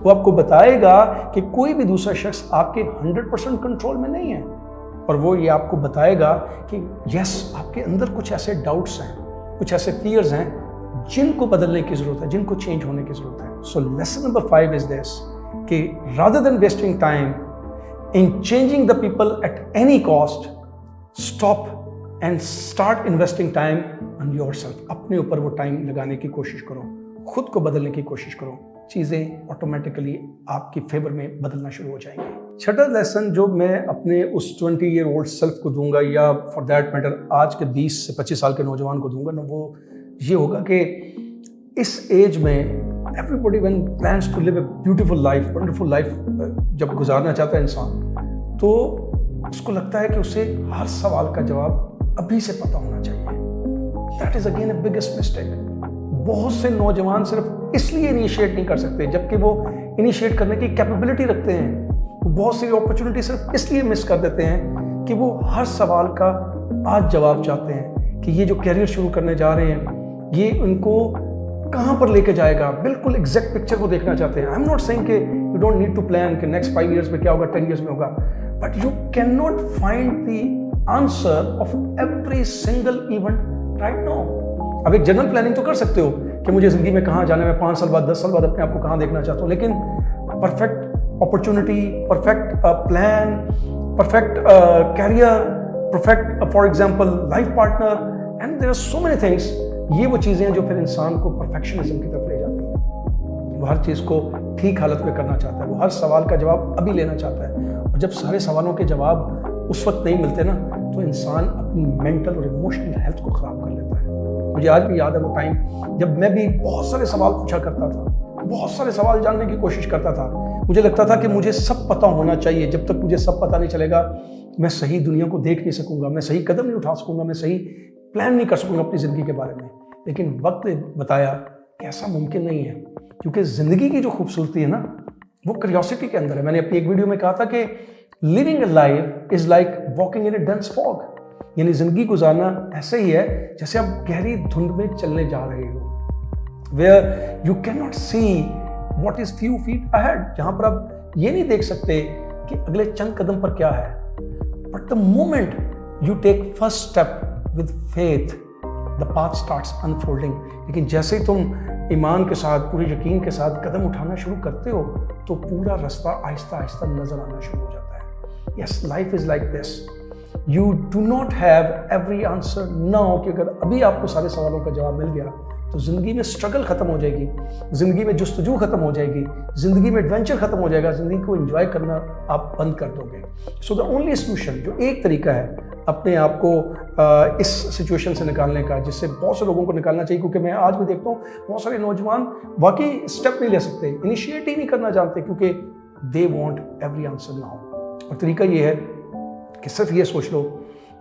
S1: वो आपको बताएगा कि कोई भी दूसरा शख्स आपके 100% कंट्रोल में नहीं है, और वो ये आपको बताएगा कि यस आपके अंदर कुछ ऐसे डाउट्स हैं, कुछ ऐसे फियर्स हैं जिनको बदलने की जरूरत है, जिनको चेंज होने की जरूरत है। So lesson number 5 is this कि rather than wasting time in changing the people at any cost, stop and start investing time on yourself. अपने ऊपर वो टाइम लगाने की कोशिश करो, खुद को बदलने की कोशिश करो, चीज़ें ऑटोमेटिकली आपकी फेवर में बदलना शुरू हो जाएंगी। छठा लेसन जो मैं अपने उस 20 ईयर ओल्ड सेल्फ को दूंगा, या फॉर दैट मैटर आज के 20 से 25 साल के नौजवान को दूंगा ना, वो ये होगा कि इस एज में everybody when plans to live a beautiful life, wonderful life जब गुजारना चाहता है इंसान, तो उसको लगता है कि उसे हर सवाल का जवाब अभी से पता होना चाहिए। That is again A biggest mistake. बहुत से नौजवान सिर्फ इसलिए इनिशिएट नहीं कर सकते जबकि वो इनिशिएट करने की कैपेबिलिटी रखते हैं, वो बहुत सी अपॉर्चुनिटी सिर्फ इसलिए मिस कर देते हैं कि वो हर सवाल का आज जवाब चाहते हैं कि ये जो कैरियर शुरू करने जा रहे हैं ये उनको कहाँ पर लेके जाएगा, बिल्कुल एग्जैक्ट पिक्चर को देखना चाहते हैं। आई एम नॉट सेइंग कि you don't need to plan कि नेक्स्ट 5 इयर्स में क्या होगा, 10 इयर्स में होगा, but you can not find the answer of every single event right now. अब एक जनरल प्लानिंग तो कर सकते हो कि मुझे जिंदगी में कहाँ जाना है, मैं 5 साल बाद 10 साल बाद अपने आप को कहाँ देखना चाहता हूँ, लेकिन perfect opportunity, perfect plan, perfect career, perfect for example life partner, and there are so many things, ये वो चीज़ें हैं जो फिर इंसान को परफेक्शनिज्म की तरफ ले जाती हैं। वो हर चीज़ को ठीक हालत में करना चाहता है, वो हर सवाल का जवाब अभी लेना चाहता है, और जब सारे सवालों के जवाब उस वक्त नहीं मिलते ना, तो इंसान अपनी मेंटल और इमोशनल हेल्थ को ख़राब कर लेता है। मुझे आज भी याद है वो टाइम जब मैं भी बहुत सारे सवाल पूछा करता था, बहुत सारे सवाल जानने की कोशिश करता था। मुझे लगता था कि मुझे सब पता होना चाहिए, जब तक मुझे सब पता नहीं चलेगा मैं सही दुनिया को देख नहीं सकूंगा, मैं सही कदम नहीं उठा सकूंगा, मैं सही प्लान नहीं कर सकूंगा अपनी ज़िंदगी के बारे में। लेकिन वक्त ने बताया कि ऐसा मुमकिन नहीं है, क्योंकि ज़िंदगी की जो खूबसूरती है ना वो क्यूरियोसिटी के अंदर है। मैंने अपनी एक वीडियो में कहा था कि living A life is like walking in A dense fog, यानी ज़िंदगी गुजारना ऐसे ही है जैसे आप गहरी धुंध में चलने जा रहे हो, where you can not see what is few feet ahead, जहाँ पर आप ये नहीं देख सकते कि अगले चंद कदम पर क्या है। But the moment you take first step with faith, the path starts unfolding. लेकिन जैसे ही तुम ईमान के साथ, पूरे यकीन के साथ कदम उठाना शुरू करते हो, तो पूरा रास्ता आहिस्ता आहिस्ता नजर आना शुरू हो जाता है। Yes, life is like this, you do not have every answer now, कि अगर अभी आपको सारे सवालों का जवाब मिल गया तो ज़िंदगी में स्ट्रगल खत्म हो जाएगी, ज़िंदगी में जुस्तजू खत्म हो जाएगी, ज़िंदगी में एडवेंचर खत्म हो जाएगा, ज़िंदगी को एंजॉय करना आप बंद कर दोगे। सो द ओनली सोल्यूशन, जो एक तरीका है अपने आप को इस सिचुएशन से निकालने का, जिससे बहुत से लोगों को निकालना चाहिए। क्योंकि मैं आज भी देखता हूँ बहुत सारे नौजवान वाकई स्टेप नहीं ले सकते, इनिशिएट ही नहीं करना जानते, क्योंकि they want every answer now. और तरीका ये है कि सिर्फ ये सोच लो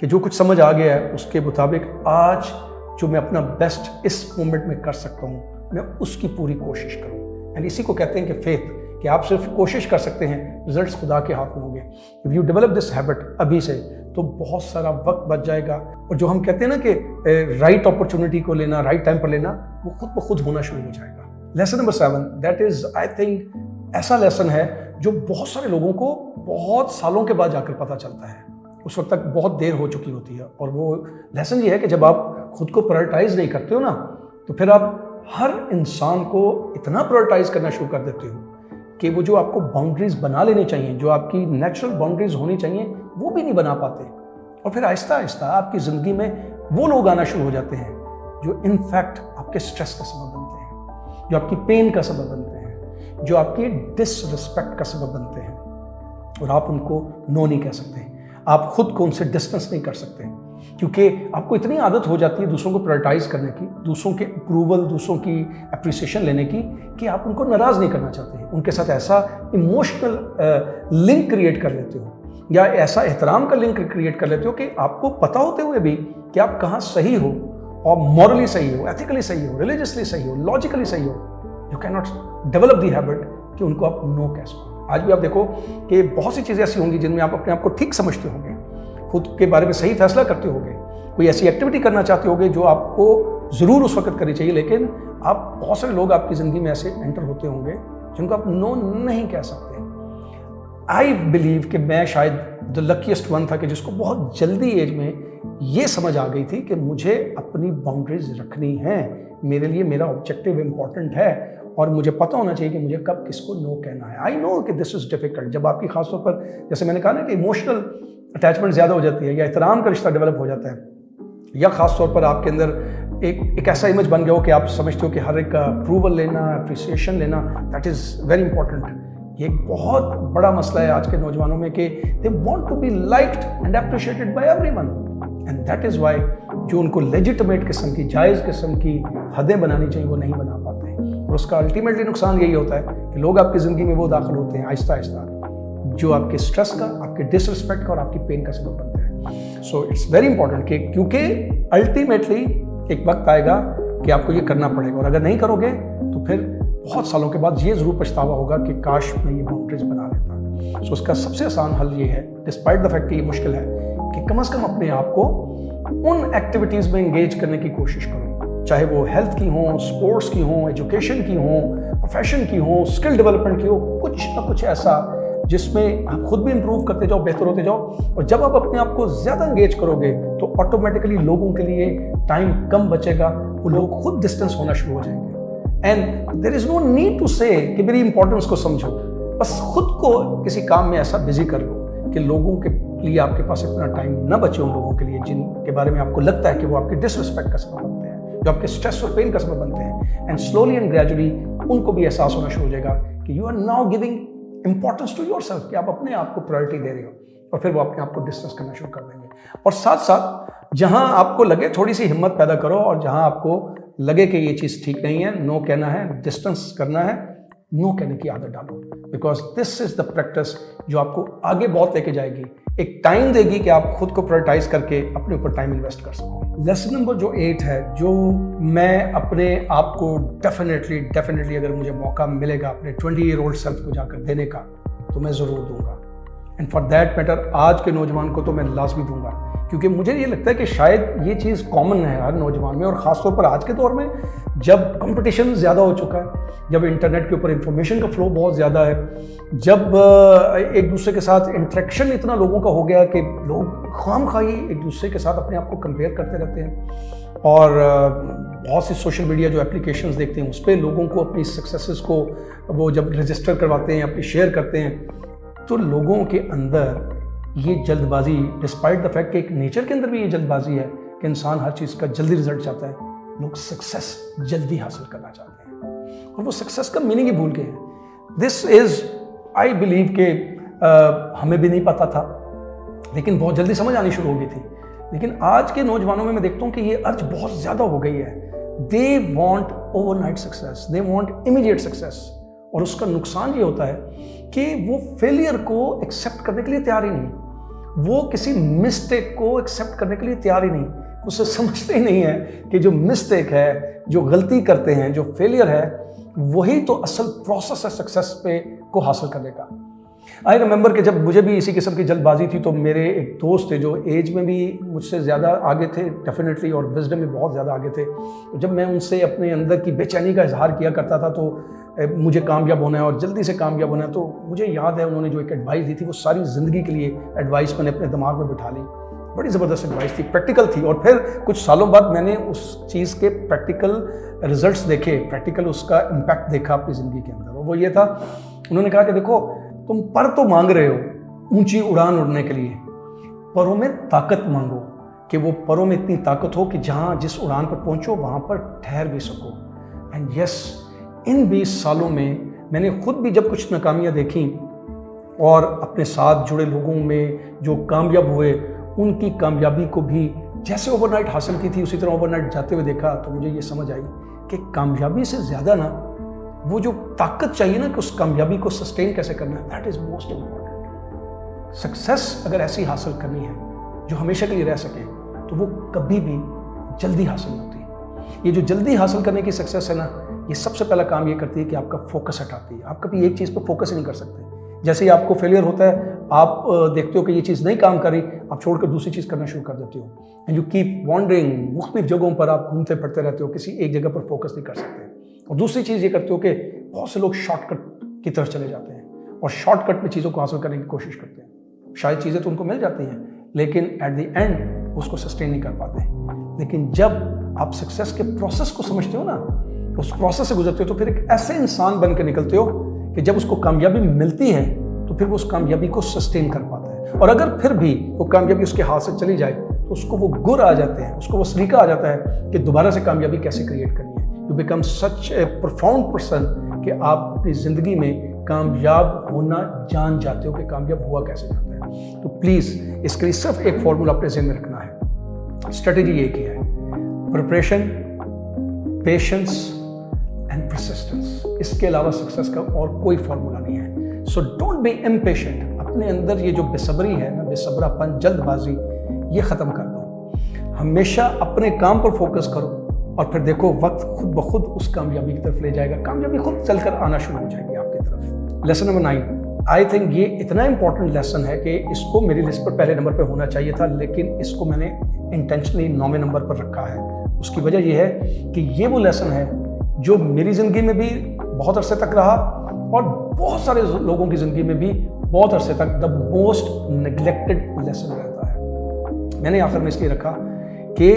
S1: कि जो कुछ समझ आ गया है उसके मुताबिक आज जो मैं अपना बेस्ट इस मोमेंट में कर सकता हूँ, मैं उसकी पूरी कोशिश करूँ। एंड इसी को कहते हैं कि फेथ, कि आप सिर्फ कोशिश कर सकते हैं, रिजल्ट्स खुदा के हाथ में होंगे। If you develop this habit अभी से, तो बहुत सारा वक्त बच जाएगा। और जो हम कहते हैं ना कि राइट अपॉर्चुनिटी को लेना, राइट टाइम पर लेना, वो खुद ब खुद होना शुरू हो जाएगा। Lesson number 7, that is I think ऐसा लेसन है जो बहुत सारे लोगों को बहुत सालों के बाद जाकर पता चलता है, उस वक्त तक बहुत देर हो चुकी होती है। और वो लेसन ये है कि जब आप खुद को प्रायोरिटाइज नहीं करते हो ना, तो फिर आप हर इंसान को इतना प्रायोरिटाइज करना शुरू कर देते हो कि वो जो आपको बाउंड्रीज बना लेनी चाहिए, जो आपकी नेचुरल बाउंड्रीज होनी चाहिए, वो भी नहीं बना पाते। और फिर आहिस्ता आहिस्ता आपकी ज़िंदगी में वो लोग आना शुरू हो जाते हैं जो इनफैक्ट आपके स्ट्रेस का सबब बनते हैं, जो आपकी पेन का सबब बनते हैं, जो आपकी डिसरिस्पेक्ट का सबब बनते हैं। और आप उनको नो नहीं कह सकते, आप खुद को उनसे डिस्टेंस नहीं कर सकते, क्योंकि आपको इतनी आदत हो जाती है दूसरों को प्रायोरिटाइज करने की, दूसरों के अप्रूवल, दूसरों की अप्रिसिएशन लेने की, कि आप उनको नाराज़ नहीं करना चाहते हैं। उनके साथ ऐसा इमोशनल लिंक क्रिएट कर लेते हो, या ऐसा एहतराम का लिंक क्रिएट कर लेते हो कि आपको पता होते हुए भी कि आप कहाँ सही हो, और मॉरली सही हो, एथिकली सही हो, रिलीजियसली सही हो, लॉजिकली सही हो, you can not develop the habit कि उनको आप नो कह सको। आज भी आप देखो कि बहुत सी चीज़ें ऐसी होंगी जिनमें आप अपने आप को ठीक समझते होंगे, खुद के बारे में सही फैसला करते होंगे, कोई ऐसी एक्टिविटी करना चाहते होंगे जो आपको ज़रूर उस वक्त करनी चाहिए, लेकिन आप बहुत सारे लोग आपकी ज़िंदगी में ऐसे एंटर होते होंगे जिनको आप नो नहीं कह सकते। आई बिलीव कि मैं शायद द लकीस्ट वन था कि जिसको बहुत जल्दी एज में ये समझ आ गई थी कि मुझे अपनी बाउंड्रीज रखनी है, मेरे लिए मेरा ऑब्जेक्टिव इंपॉर्टेंट है, और मुझे पता होना चाहिए कि मुझे कब किसको नो कहना है। आई नो कि दिस इज़ डिफिकल्ट, जब आपकी खासतौर पर, जैसे मैंने कहा ना, कि इमोशनल अटैचमेंट ज़्यादा हो जाती है, या एहतराम का रिश्ता डेवलप हो जाता है, या ख़ास तौर पर आपके अंदर एक ऐसा इमेज बन गया हो कि आप समझते हो कि हर एक का अप्रूवल लेना, अप्रिसिएशन लेना, दैट इज़ वेरी इंपॉर्टेंट। ये एक बहुत बड़ा मसला है आज के नौजवानों में कि they want to be liked and appreciated by everyone, and that is why जो उनको लेजिटिमेट किस्म की, जायज़ किस्म की हदें बनानी चाहिए, वो नहीं बना पाते। और उसका अल्टीमेटली नुकसान यही होता है कि लोग आपकी ज़िंदगी में वो दाखिल होते हैं आहिस्ता आहिस्ता जो आपके स्ट्रेस का, आपके डिसरिस्पेक्ट का और आपकी पेन का सबब बनते हैं। सो इट्स वेरी इंपॉर्टेंट कि, क्योंकि अल्टीमेटली एक वक्त आएगा कि आपको ये करना पड़ेगा, और अगर नहीं करोगे तो फिर बहुत सालों के बाद ये ज़रूर पछतावा होगा कि काश मैं ये बाउंड्रीज बना लेता। सो उसका सबसे आसान हल ये है, डिस्पाइट द फैक्ट कि ये मुश्किल है, कि कम से कम अपने आप को उन एक्टिविटीज़ में इंगेज करने की कोशिश करो, चाहे वो हेल्थ की हो, स्पोर्ट्स की हो, एजुकेशन की हो, प्रोफेशन की हो, स्किल डेवलपमेंट की हो, कुछ ना कुछ ऐसा जिसमें आप खुद भी इंप्रूव करते जाओ, बेहतर होते जाओ। और जब आप अपने आप को ज़्यादा इंगेज करोगे तो ऑटोमेटिकली लोगों के लिए टाइम कम बचेगा, वो लोग खुद डिस्टेंस होना शुरू हो जाएंगे। And there is no need to say कि मेरी इंपॉर्टेंस को समझो, बस खुद को किसी काम में ऐसा बिजी कर लो कि लोगों के लिए आपके पास इतना टाइम ना बचे उन लोगों के लिए जिनके बारे में आपको लगता है कि वो आपके डिसरिस्पेक्ट का सबब बनते हैं, जो आपके स्ट्रेस और पेन का सबब बनते हैं। एंड स्लोली एंड ग्रेजुअली उनको भी एहसास होना शुरू हो जाएगा कि you are now giving importance to yourself, कि आप अपने आप को प्रायोरिटी दे रहे हो, और फिर वो अपने आप को डिस्टेंस करना शुरू कर देंगे। और साथ साथ जहां आपको लगे थोड़ी सी हिम्मत पैदा करो, और जहां आपको लगे कि ये चीज़ ठीक नहीं है, नो कहना है, डिस्टेंस करना है, नो कहने की आदत डालो, because this is the practice जो आपको आगे बहुत लेके जाएगी, एक टाइम देगी कि आप खुद को प्रायोरिटाइज करके अपने ऊपर टाइम इन्वेस्ट कर सको। लेसन नंबर जो 8 है, जो मैं अपने आप को डेफिनेटली अगर मुझे मौका मिलेगा अपने 20-year-old सेल्फ को जाकर देने का, तो मैं ज़रूर दूंगा। एंड फॉर दैट मैटर आज के नौजवान को तो मैं लाजमी दूंगा, क्योंकि मुझे ये लगता है कि शायद ये चीज़ कॉमन है हर नौजवान में, और ख़ासतौर पर आज के दौर में जब कंपटीशन ज़्यादा हो चुका है, जब इंटरनेट के ऊपर इंफॉर्मेशन का फ्लो बहुत ज़्यादा है, जब एक दूसरे के साथ इंटरेक्शन इतना लोगों का हो गया कि लोग खामखाई एक दूसरे के साथ अपने आप को कंपेयर करते रहते हैं, और बहुत सी सोशल मीडिया जो एप्लीकेशंस देखते हैं उस पर लोगों को अपनी सक्सेसेस को वो जब रजिस्टर करवाते हैं, अपनी शेयर करते हैं, तो लोगों के अंदर ये जल्दबाजी, डिस्पाइट द फैक्ट कि एक नेचर के अंदर भी ये जल्दबाजी है कि इंसान हर चीज़ का जल्दी रिजल्ट चाहता है, लोग सक्सेस जल्दी हासिल करना चाहते हैं, और वो सक्सेस का मीनिंग ही भूल गए हैं। दिस इज़ आई बिलीव के हमें भी नहीं पता था, लेकिन बहुत जल्दी समझ आनी शुरू हो गई थी लेकिन आज के नौजवानों में मैं देखता हूँ कि ये अर्ज बहुत ज़्यादा हो गई है। They want overnight success, they want immediate success. और उसका नुकसान ये होता है कि वो फेलियर को एक्सेप्ट करने के लिए तैयार ही नहीं, वो किसी मिस्टेक को एक्सेप्ट करने के लिए तैयार ही नहीं, उसे समझते ही नहीं है कि जो मिस्टेक है, जो गलती करते हैं, जो फेलियर है, वही तो असल प्रोसेस है सक्सेस पे को हासिल करने का। आई रिमेंबर कि जब मुझे भी इसी किस्म की जल्दबाजी थी तो मेरे एक दोस्त थे जो एज में भी मुझसे ज़्यादा आगे थे डेफिनेटली, और विजडम में बहुत ज़्यादा आगे थे। तो जब मैं उनसे अपने अंदर की बेचैनी का इजहार किया करता था, तो मुझे कामयाब होना है और जल्दी से कामयाब होना है, तो मुझे याद है उन्होंने जो एक एडवाइस दी थी, वो सारी ज़िंदगी के लिए एडवाइस मैंने अपने दिमाग में बिठा ली। बड़ी ज़बरदस्त एडवाइस थी, प्रैक्टिकल थी। और फिर कुछ सालों बाद मैंने उस चीज़ के प्रैक्टिकल रिजल्ट्स देखे, प्रैक्टिकल उसका इम्पैक्ट देखा अपनी ज़िंदगी के अंदर। और वो ये था, उन्होंने कहा कि देखो, तुम पर तो मांग रहे हो ऊंची उड़ान उड़ने के लिए, परों में ताकत मांगो कि वो परों में इतनी ताकत हो कि जहाँ जिस उड़ान पर पहुँचो वहाँ पर ठहर भी सको। एंड यस, इन 20 सालों में मैंने खुद भी जब कुछ नाकामियाँ देखी और अपने साथ जुड़े लोगों में जो कामयाब हुए, उनकी कामयाबी को भी जैसे ओवरनाइट हासिल की थी उसी तरह ओवरनाइट जाते हुए देखा, तो मुझे ये समझ आई कि कामयाबी से ज़्यादा ना वो जो ताकत चाहिए ना कि उस कामयाबी को सस्टेन कैसे करना है, that is most important. Success अगर ऐसी हासिल करनी है जो हमेशा के लिए रह सके, तो वो कभी भी जल्दी हासिल नहीं होती। ये जो जल्दी हासिल करने की सक्सेस है ना, ये सबसे पहला काम ये करती है कि आपका फोकस हटाती है। आप कभी एक चीज़ पर फोकस ही नहीं कर सकते। जैसे ही आपको फेलियर होता है, आप देखते हो कि ये चीज़ नहीं काम कर रही, आप छोड़कर दूसरी चीज़ करना शुरू कर देते हो। एंड यू कीप वॉन्डरिंग, मुख्तलिफ जगहों पर आप घूमते फिरते रहते हो, किसी एक जगह पर फोकस नहीं कर सकते। और दूसरी चीज़ ये करते हो कि बहुत से लोग शॉर्टकट की तरफ चले जाते हैं और शॉर्टकट में चीज़ों को हासिल करने की कोशिश करते हैं। शायद चीज़ें तो उनको मिल जाती हैं, लेकिन एट द एंड उसको सस्टेन नहीं कर पाते। लेकिन जब आप सक्सेस के प्रोसेस को समझते हो ना, उस प्रोसेस से गुजरते हो, तो फिर एक ऐसे इंसान बन के निकलते हो कि जब उसको कामयाबी मिलती है तो फिर वो उस कामयाबी को सस्टेन कर पाता है। और अगर फिर भी वो कामयाबी उसके हाथ से चली जाए, तो उसको वो गुर आ जाते हैं, उसको वो सलीका आ जाता है कि दोबारा से कामयाबी कैसे क्रिएट करनी है। You become such A profound person कि आप अपनी ज़िंदगी में कामयाब होना जान जाते हो कि कामयाब हुआ कैसे जाता है। तो प्लीज़ इसके लिए सिर्फ एक फॉर्मूला अपने ज़हन में रखना है, स्ट्रेटेजी एक ही है, प्रिपरेशन, पेशेंस एंड परसिस्टेंस। इसके अलावा सक्सेस का और कोई फॉर्मूला नहीं है। So don't be impatient. अपने अंदर ये जो बेसब्री है ना, बेसब्रापन, जल्दबाजी, ये ख़त्म कर दो। हमेशा अपने काम पर फोकस करो और फिर देखो वक्त खुद ब खुद उस कामयाबी की तरफ ले जाएगा। कामयाबी खुद चलकर आना शुरू हो जाएगी आपकी तरफ। लेसन नंबर 9, आई थिंक ये इतना इंपॉर्टेंट लेसन है कि इसको मेरी लिस्ट पर पहले नंबर पर होना चाहिए था, लेकिन इसको मैंने इंटेंशनली 9वें नंबर पर रखा है। उसकी वजह यह है कि ये वो लेसन है जो मेरी ज़िंदगी में भी बहुत अरसे तक रहा और बहुत सारे लोगों की ज़िंदगी में भी बहुत अरसे तक द मोस्ट नेग्लेक्टेड लेसन रहता है। मैंने आखिर में इसलिए रखा कि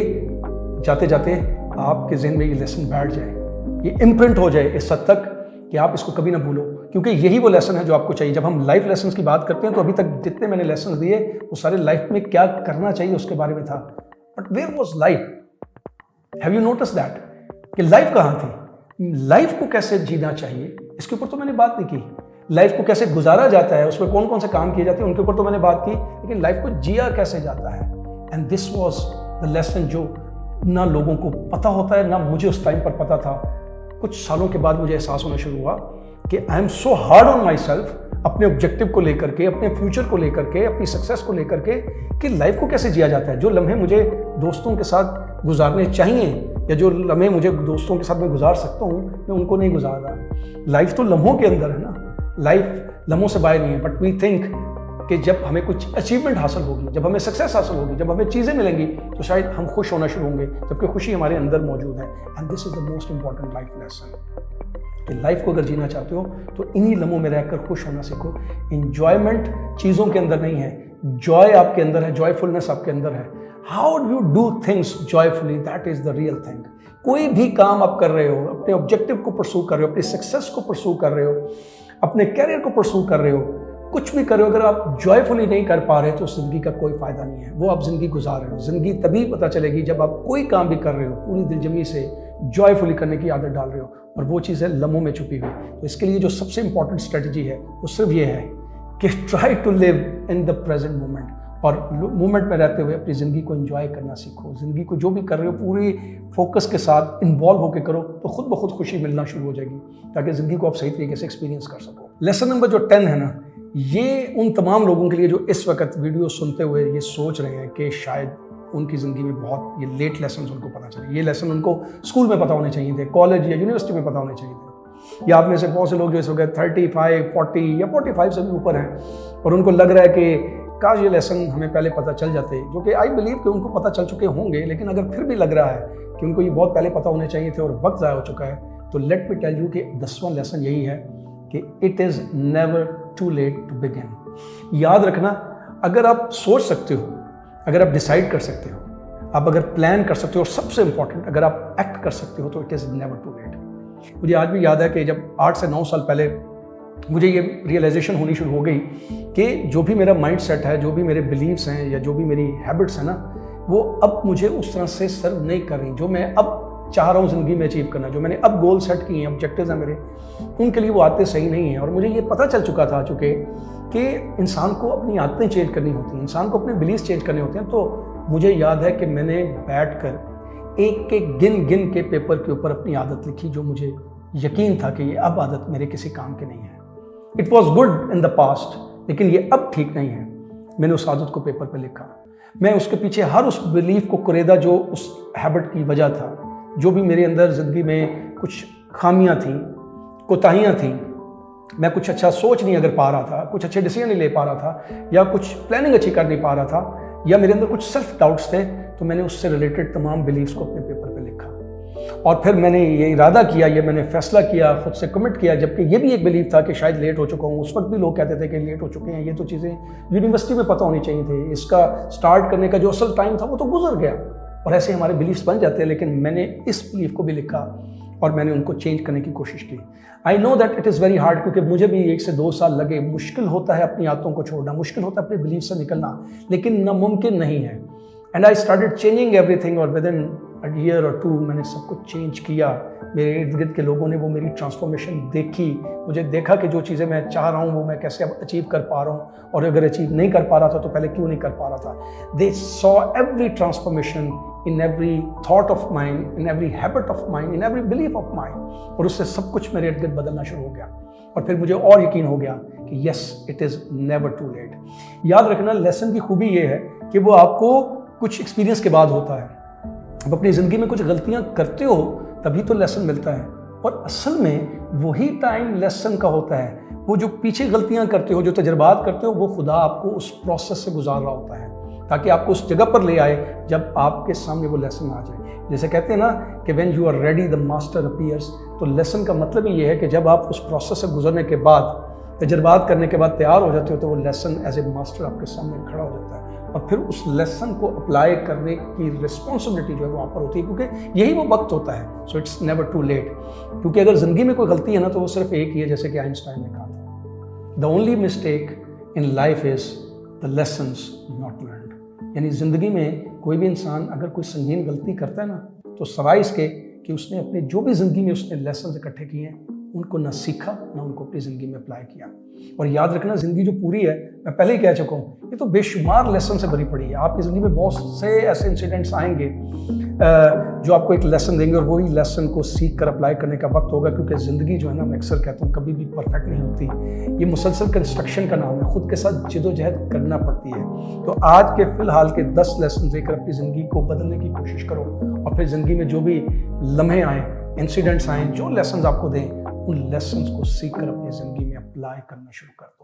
S1: जाते जाते आपके ज़हन में ये लेसन बैठ जाए, ये इम्प्रिंट हो जाए इस हद तक कि आप इसको कभी ना भूलो, क्योंकि यही वो लेसन है जो आपको चाहिए। जब हम लाइफ लेसन्स की बात करते हैं तो अभी तक जितने मैंने लेसन दिए वो सारे लाइफ में क्या करना चाहिए उसके बारे में था, but where was life? Have you notice that कि लाइफ कहाँ थी? लाइफ को कैसे जीना चाहिए इसके ऊपर तो मैंने बात नहीं की। लाइफ को कैसे गुजारा जाता है, उसमें कौन कौन से काम किए जाते हैं उनके ऊपर तो मैंने बात की, लेकिन लाइफ को जिया कैसे जाता है। And this was the lesson जो ना लोगों को पता होता है, ना मुझे उस टाइम पर पता था। कुछ सालों के बाद मुझे एहसास होना शुरू हुआ कि I am so hard on my self, अपने ऑब्जेक्टिव को लेकर के, अपने फ्यूचर को लेकर के, अपनी सक्सेस को लेकर के, कि लाइफ को कैसे जिया जाता है। जो लम्हे मुझे दोस्तों के साथ गुजारने चाहिए या जो लम्हे मुझे दोस्तों के साथ मैं गुजार सकता हूँ, मैं उनको नहीं गुजार रहा। लाइफ तो लम्हों के अंदर है ना, लाइफ लम्हों से बाहर नहीं है। बट वी थिंक कि जब हमें कुछ अचीवमेंट हासिल होगी, जब हमें सक्सेस हासिल होगी, जब हमें चीज़ें मिलेंगी, तो शायद हम खुश होना शुरू होंगे, जबकि खुशी हमारे अंदर मौजूद है। And this is the most important life lesson कि लाइफ को अगर जीना चाहते हो तो इन्हीं लम्हों में रहकर खुश होना सीखो। इंजॉयमेंट चीज़ों के अंदर नहीं है, जॉय आपके अंदर है, जॉयफुलनेस आपके अंदर है। How do you do things joyfully, that is the real thing. कोई भी काम आप कर रहे हो, अपने ऑब्जेक्टिव को परसू कर रहे हो, अपनी सक्सेस को परसू कर रहे हो, अपने कैरियर को परसू कर रहे हो, कुछ भी कर रहे हो, अगर आप जॉयफुली नहीं कर पा रहे तो ज़िंदगी का कोई फ़ायदा नहीं है। वो आप ज़िंदगी गुजार रहे हो। ज़िंदगी तभी पता चलेगी जब आप कोई काम भी कर रहे हो पूरी दिलजमी से, जॉयफुली करने की आदत डाल रहे हो, और वो चीज़ है लम्हों में छुपी हुई। तो इसके लिए जो सबसे इंपॉर्टेंट स्ट्रेटजी है वो सिर्फ ये है कि try to live in the present moment. और मूवमेंट में रहते हुए अपनी ज़िंदगी को एंजॉय करना सीखो। ज़िंदगी को जो भी कर रहे हो पूरी फोकस के साथ इन्वॉल्व होकर करो, तो खुद ब खुद खुशी मिलना शुरू हो जाएगी, ताकि ज़िंदगी को आप सही तरीके से एक्सपीरियंस कर सको। लेसन नंबर जो 10 है ना, ये उन तमाम लोगों के लिए जो इस वक्त वीडियो सुनते हुए ये सोच रहे हैं कि शायद उनकी ज़िंदगी में बहुत ये लेट लेसन उनको पता चले। ये लेसन उनको स्कूल में पता होने चाहिए थे, कॉलेज या यूनिवर्सिटी में पता होने चाहिए थे। या आप में से बहुत से लोग जो इस वक्त 35, 40 या 45 से भी ऊपर हैं और उनको लग रहा है कि काश ये लेसन हमें पहले पता चल जाते, जो कि आई बिलीव कि उनको पता चल चुके होंगे। लेकिन अगर फिर भी लग रहा है कि उनको ये बहुत पहले पता होने चाहिए थे और वक्त ज़ाया हो चुका है, तो लेट मी टेल यू कि 10वां लेसन यही है कि it is never too late to begin. याद रखना, अगर आप सोच सकते हो, अगर आप डिसाइड कर सकते हो, आप अगर प्लान कर सकते हो, और सबसे इंपॉर्टेंट अगर आप एक्ट कर सकते हो, तो it is never too late. मुझे आज भी याद है कि जब 8 से 9 साल पहले मुझे ये रियलाइजेशन होनी शुरू हो गई कि जो भी मेरा माइंड सेट है, जो भी मेरे बिलीव्स हैं या जो भी मेरी हैबिट्स हैं ना, वो अब मुझे उस तरह से सर्व नहीं कर रही। जो मैं अब चाह रहा हूँ ज़िंदगी में अचीव करना, जो मैंने अब गोल सेट किए हैं, ऑब्जेक्टिव्स हैं मेरे, उनके लिए वो आदतें सही नहीं हैं। और मुझे ये पता चल चुका था चूँकि कि इंसान को अपनी आदतें चेंज करनी होती हैं, इंसान को अपने बिलीव्स चेंज करने होते हैं। तो मुझे याद है कि मैंने बैठकर एक एक गिन गिन के पेपर के ऊपर अपनी आदत लिखी, जो मुझे यकीन था कि ये अब आदत मेरे किसी काम की नहीं है। It was good in the past, लेकिन ये अब ठीक नहीं है। मैंने उस आदत को पेपर पे लिखा, मैं उसके पीछे हर उस बिलीफ को कुरेदा जो उस हैबिट की वजह था, जो भी मेरे अंदर ज़िंदगी में कुछ खामियां थीं, कोताहियां थीं, मैं कुछ अच्छा सोच नहीं अगर पा रहा था, कुछ अच्छे डिसीजन नहीं ले पा रहा था, या कुछ प्लानिंग अच्छी कर नहीं पा रहा था, या मेरे अंदर कुछ सेल्फ डाउट्स थे, तो मैंने उससे रिलेटेड तमाम बिलीव्स को अपने पेपर पे लिखा। और फिर मैंने ये इरादा किया, ये मैंने फैसला किया, खुद से कमिट किया, जबकि ये भी एक बिलीव था कि शायद लेट हो चुका हूँ। उस वक्त भी लोग कहते थे कि लेट हो चुके हैं, ये तो चीज़ें यूनिवर्सिटी में पता होनी चाहिए थी, इसका स्टार्ट करने का जो असल टाइम था वो तो गुजर गया। और ऐसे हमारे बिलीव्स बन जाते हैं। लेकिन मैंने इस बिलीव को भी लिखा और मैंने उनको चेंज करने की कोशिश की। I know that it is very hard, क्योंकि मुझे भी 1 से 2 साल लगे। मुश्किल होता है अपनी आदतों को छोड़ना, मुश्किल होता है अपने बिलीव से निकलना, लेकिन नामुमकिन नहीं है। And I started changing everything, और विद इन अ ईयर और 2 मैंने सब कुछ चेंज किया। मेरे इर्द गिर्द के लोगों ने वो मेरी ट्रांसफॉर्मेशन देखी, मुझे देखा कि जो चीज़ें मैं चाह रहा हूँ वो मैं कैसे अब अचीव कर पा रहा हूँ, और अगर अचीव नहीं कर पा रहा था तो पहले क्यों नहीं कर पा रहा था। They saw every transformation in every thought of mind, in every habit of mind, in every belief of mind, और उससे सब कुछ मेरे इर्द गिर्द बदलना शुरू हो गया। और फिर मुझे और यकीन हो गया कि yes, it is never too late. याद रखना, लेसन की खूबी ये है कि वो आपको कुछ एक्सपीरियंस के बाद होता है। अब अपनी ज़िंदगी में कुछ गलतियां करते हो तभी तो लेसन मिलता है, और असल में वही टाइम लेसन का होता है। वो जो पीछे गलतियां करते हो, जो तजर्बात करते हो, वो खुदा आपको उस प्रोसेस से गुजार रहा होता है, ताकि आपको उस जगह पर ले आए जब आपके सामने वो लेसन आ जाए। जैसे कहते हैं ना कि when you are ready the master appears, तो लेसन का मतलब ही ये है कि जब आप उस प्रोसेस से गुजरने के बाद, तजर्बात करने के बाद तैयार हो जाते हो, तो वो लेसन एज ए मास्टर आपके सामने खड़ा हो जाता है। और फिर उस लेसन को अप्लाई करने की रिस्पॉन्सिबिलिटी जो है वो आप पर होती है, क्योंकि यही वो वक्त होता है। So it's never too late. क्योंकि अगर ज़िंदगी में कोई गलती है ना, तो वो सिर्फ एक ही है, जैसे कि आइंस्टाइन ने कहा था, the only mistake in life is the lessons not learned. यानी ज़िंदगी में कोई भी इंसान अगर कोई संगीन गलती करता है ना, तो सवाई इसके कि उसने अपने जो भी ज़िंदगी में उसने लेसन इकट्ठे किए हैं, उनको ना सीखा, ना उनको अपनी ज़िंदगी में अप्लाई किया। और याद रखना, ज़िंदगी जो पूरी है, मैं पहले ही कह चुका हूँ, ये तो बेशुमार लेसन से भरी पड़ी है। आपकी ज़िंदगी में बहुत से ऐसे इंसिडेंट्स आएंगे जो आपको एक लेसन देंगे, और वही लेसन को सीख कर अप्लाई करने का वक्त होगा। क्योंकि ज़िंदगी जो है ना, मैं अक्सर कहता हूँ, कभी भी परफेक्ट नहीं होती। ये मुसलसल कंस्ट्रक्शन का नाम है, खुद के साथ जिदोजहद करना पड़ती है। तो आज के फ़िलहाल के 10 लेसन लेकर अपनी ज़िंदगी को बदलने की कोशिश करो, और फिर ज़िंदगी में जो भी लम्हे आएँ, इंसिडेंट्स आएँ, जो लेसन आपको दें, उन लेसन्स को सीख कर अपनी ज़िंदगी में अप्लाई करना शुरू कर।